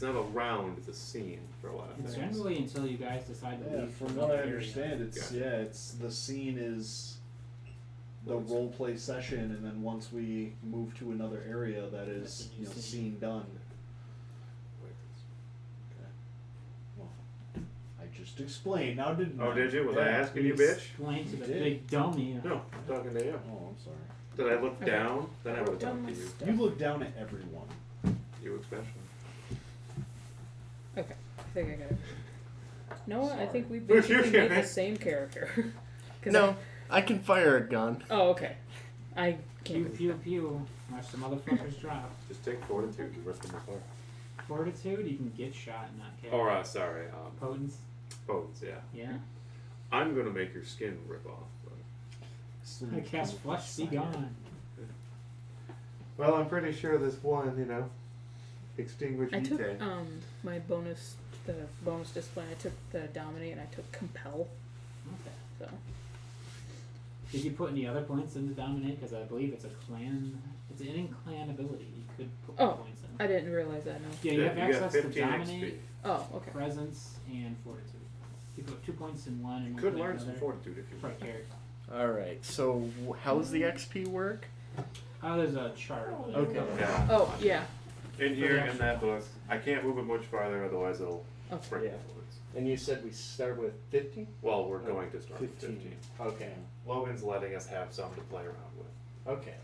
not a round, it's a scene for a lot of It's things. generally until you guys decide to Yeah, leave. from for what I another area. understand, it's it's the scene is the role play session, and then once we move to another area, that That's is a new scene. scene done. Well, I just explained. Now didn't Oh, I? did you? Was I Yeah. asking you, bitch? Explain to You the did. big dummy. No, I'm talking to you. Oh, I'm sorry. Did I look Okay. down? Then I would have Down talked my to you. stuff. You look down at everyone. You especially. Okay, I think I got it. No, I think we You basically get made the it. same character. 'Cause No, I can fire a gun. Oh, okay. I Pew can't. pew pew. Watch the motherfuckers drop. Just take fortitude and rip them apart. Fortitude, you can get shot and not kill. Or, sorry, Potence, bones, yeah. yeah. I'm gonna make your skin rip off. But... I cast flesh, be gone. Well, I'm pretty sure this one, extinguish I took vitae. my bonus, the bonus discipline. I took the dominate and I took compel. Okay. So Did you put any other points in the dominate? Because I believe it's a clan. It's an in-clan ability. You could put Oh. points in. I didn't realize that. No. Yeah, you have got access to 15 dominate, XP. Oh, okay. presence, and fortitude. You put 2 points in one and You one could point in learn some another. fortitude if you Per want. character. Alright, so how's the XP work? Oh, there's a chart. over there. Okay. Yeah. Oh, yeah. In here, the in that book, I can't move it much farther, otherwise it'll Okay. break Yeah. the bullets. And you said we start with 50? Well, we're going to start with 15. 15. Okay. Logan's letting us have some to play around with. Okay.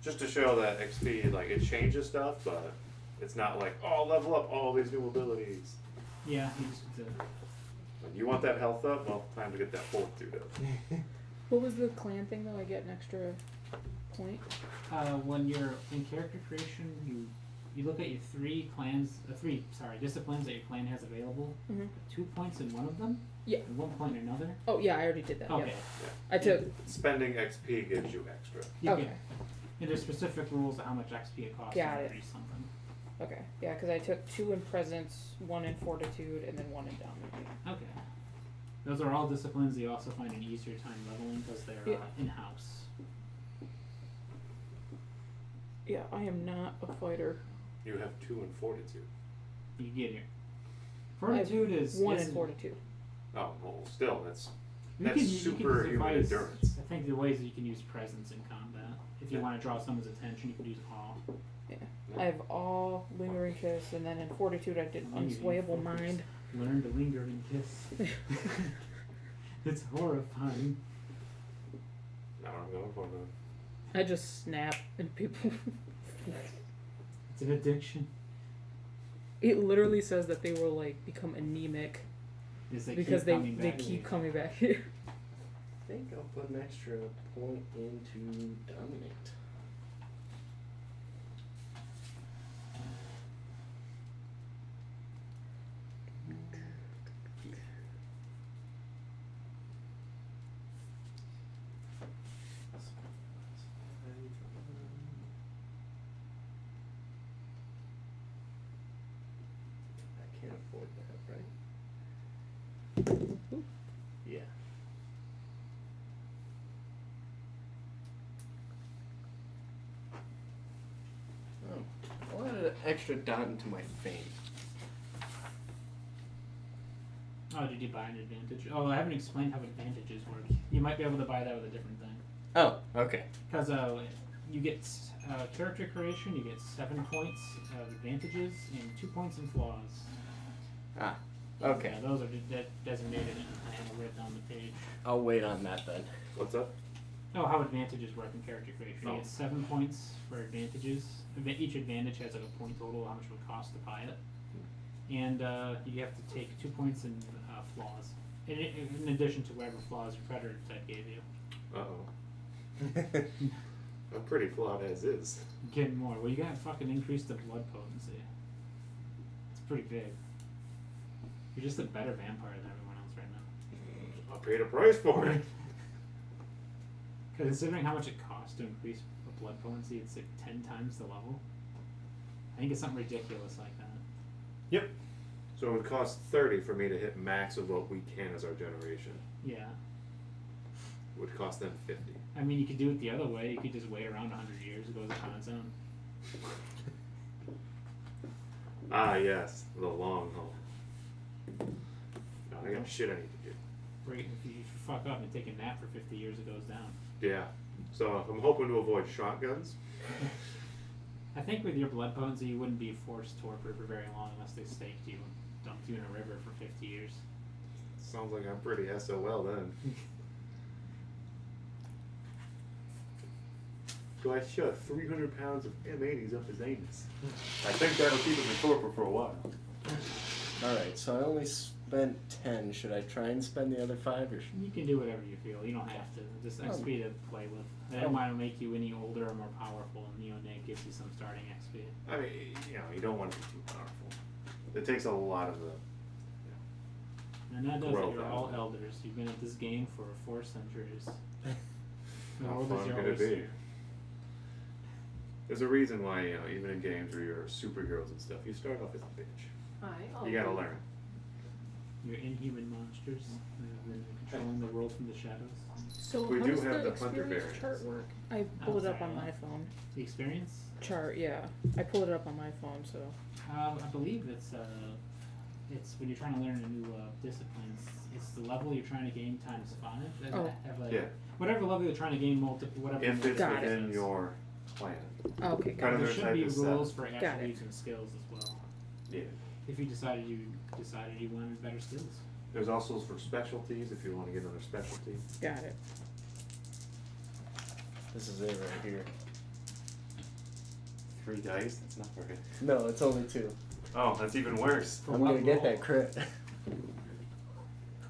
Just to show that XP, it changes stuff, but it's not like, oh, level up all these new abilities. Yeah, you just have to. When you want that health up, well, time to get that fortitude up. What was the clan thing though? I get an extra point. When you're in character creation, you look at your disciplines that your clan has available. Mhm. 2 points in one of them. Yeah. And 1 point in another. Oh yeah, I already did that. Okay. Yeah. I took. Spending XP gives you extra. You Okay. get- and there's specific rules of how much XP it costs Got to it. increase something. Okay. Yeah, because I took 2 in presence, 1 in fortitude, and then 1 in dominate. Okay. Those are all disciplines you also find an easier time leveling because they're Yeah. in-house. Yeah, I am not a fighter. You have 2 in fortitude. You get here. Fortitude is 1 is- in fortitude. Oh, well, still, that's you that's can- you can superhuman devise- endurance. I think the ways that you can use presence in combat. If you Yeah. want to draw someone's attention, you could use awe. I have all lingering kiss, and then in fortitude I did Maybe unswayable focus. mind. Learn to linger and kiss. It's horrifying. Now I'm going for the. I just snap and people. It's an addiction. It literally says that they will become anemic Is they because keep they coming back. keep coming back here. I think I'll put an extra point into dominate. I can't afford that, right? Yeah. Oh, I'll add an extra dot into my fame. Oh, did you buy an advantage? Oh, I haven't explained how advantages work. You might be able to buy that with a different thing. Oh, okay. Because you get character creation, you get 7 points of advantages and 2 points in flaws. Ah, okay. Yeah, those are designated and I have it written on the page. I'll wait on that then. What's up? Oh, how advantages work in character creation. You Oh. get 7 points for advantages. Each advantage has a point total, how much it would cost to buy it. And you have to take 2 points in flaws. In addition to whatever flaws your predator type gave you. Uh-oh. I'm pretty flawed as is. Getting more. Well, you gotta fucking increase the blood potency. It's pretty big. You're just a better vampire than everyone else right now. I paid a price for it. Considering how much it costs to increase a blood potency, it's like 10 times the level. I think it's something ridiculous like that. Yep. So it would cost 30 for me to hit max of what we can as our generation. Yeah. It would cost them 50. I mean, you could do it the other way. You could just wait around 100 years. It goes upon its own. Ah, yes, the long haul. No, I got shit I need to do. Right, if you fuck up and take a nap for 50 years, it goes down. Yeah. So I'm hoping to avoid shotguns. I think with your blood potency, you wouldn't be forced torpor for very long unless they staked you and dumped you in a river for 50 years. Sounds like I'm pretty SOL then. So I shove 300 pounds of M80s up his anus. I think that'll keep him in torpor for a while. Alright, so I only spent 10. Should I try and spend the other 5 or You can do whatever you feel. You don't have to. Just XP to play with. I don't want to make you any older or more powerful, and Neonate gives you some starting XP. I mean, you don't want to be too powerful. It takes a lot of the. And that does Growth it. You're out all of it. elders. You've been at this game for 4 centuries. The How world fun is your could it oyster. be? There's a reason why, even in games where you're superheroes and stuff, you start off as a bitch. You gotta learn. You're inhuman monsters that have been controlling the world from the shadows. So We how do does have the the hunter experience chart variants. work? I pulled it up on my phone. The experience? Chart, yeah. I pulled it up on my phone, so. I believe it's when you're trying to learn a new discipline. It's the level you're trying to gain times 5. And Oh. have like, Yeah. whatever level you're trying to gain, whatever. If it's Got it. within your clan. Okay, got Kind of it. There their should type be is rules 7. for Got attributes and skills as well. Yeah. If you decided you wanted better skills. There's also for specialties if you want to get another specialty. Got it. This is it right here. 3 dice? That's not very. No, it's only 2. Oh, that's even worse. For I'm what gonna get role? that crit.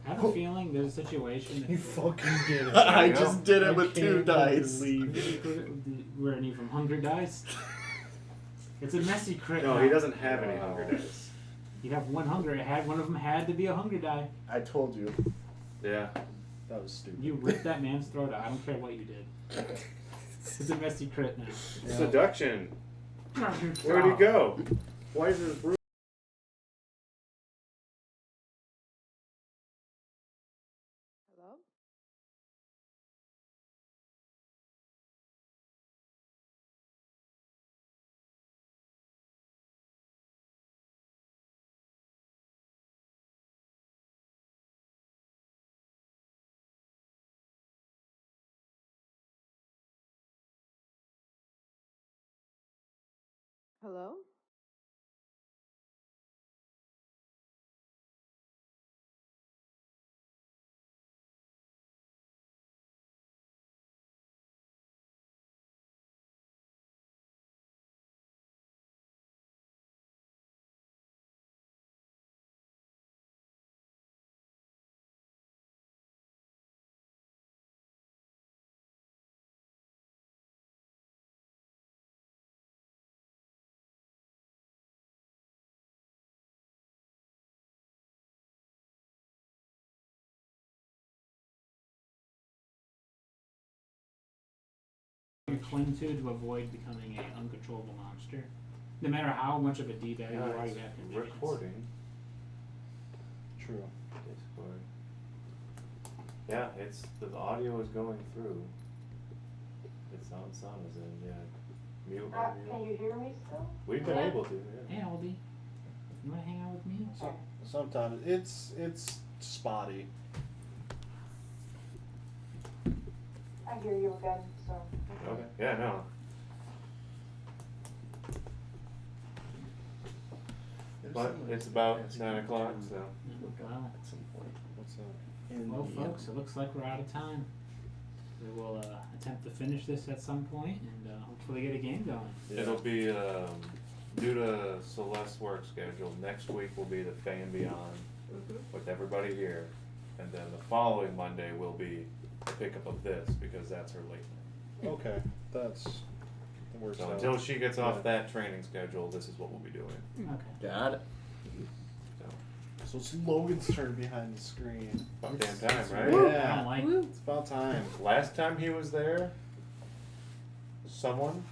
I have a feeling there's a situation You that fucking did it. I you go. just did I it with 2 can't dice. believe where any from Hunger dice. It's a messy crit. No, now. he doesn't have any hunger dice. You'd have 1 hunger. It had one of them had to be a hunger die. I told you. Yeah. That was stupid. You ripped that man's throat out. I don't care what you did. It's a messy crit now. Seduction. Where'd he go? Why is his room? Hello? Hello? You cling to avoid becoming an uncontrollable monster. No matter how much of a D-bag you are, you have conditions. Recording. True. Discord. Yeah, the audio is going through. It's on sound is in, yeah. Mute audio. Can you hear me still? We've been Yeah. able to, yeah. Hey, Aldi. You want to hang out with me? Sometimes it's spotty. I hear you again, so. Okay. Yeah, no. But it's about 9 o'clock, so. Well, At some point. What's that? well, the, folks, it looks like we're out of time. We will attempt to finish this at some point and hopefully get a game going. It'll be, due to Celeste's work schedule, next week will be the Fan Beyond with everybody here. And then the following Monday will be the pickup of this because that's her late night. Okay, that works So out. until she gets off Yeah. that training schedule, this is what we'll be doing. Okay. Got it. So So it's Logan's turn behind the screen. About damn time, right? I don't Yeah, like. it's about time. Last time he was there, someone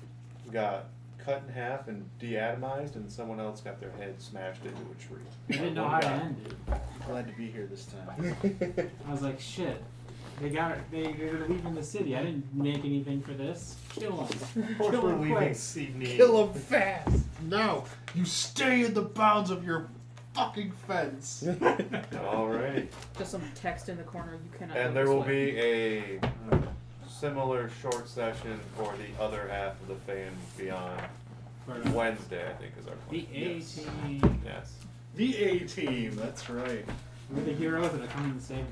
got cut in half and de-atomized, and someone else got their head smashed into a tree. I didn't know One how to guy. end it. Glad to be here this time. I was like, shit. They're leaving the city. I didn't make anything for this. Kill them. Of course, Kill we're them leaving quick. Sydney. Kill him fast. No, you stay in the bounds of your fucking fence. Alright. Just some text in the corner. You cannot. And go there this will way. be a similar short session for the other half of the Fan Beyond. For Wednesday, I think, is our the plan. A Yes. team. Yes. The A team. That's right. We're the heroes that are coming to save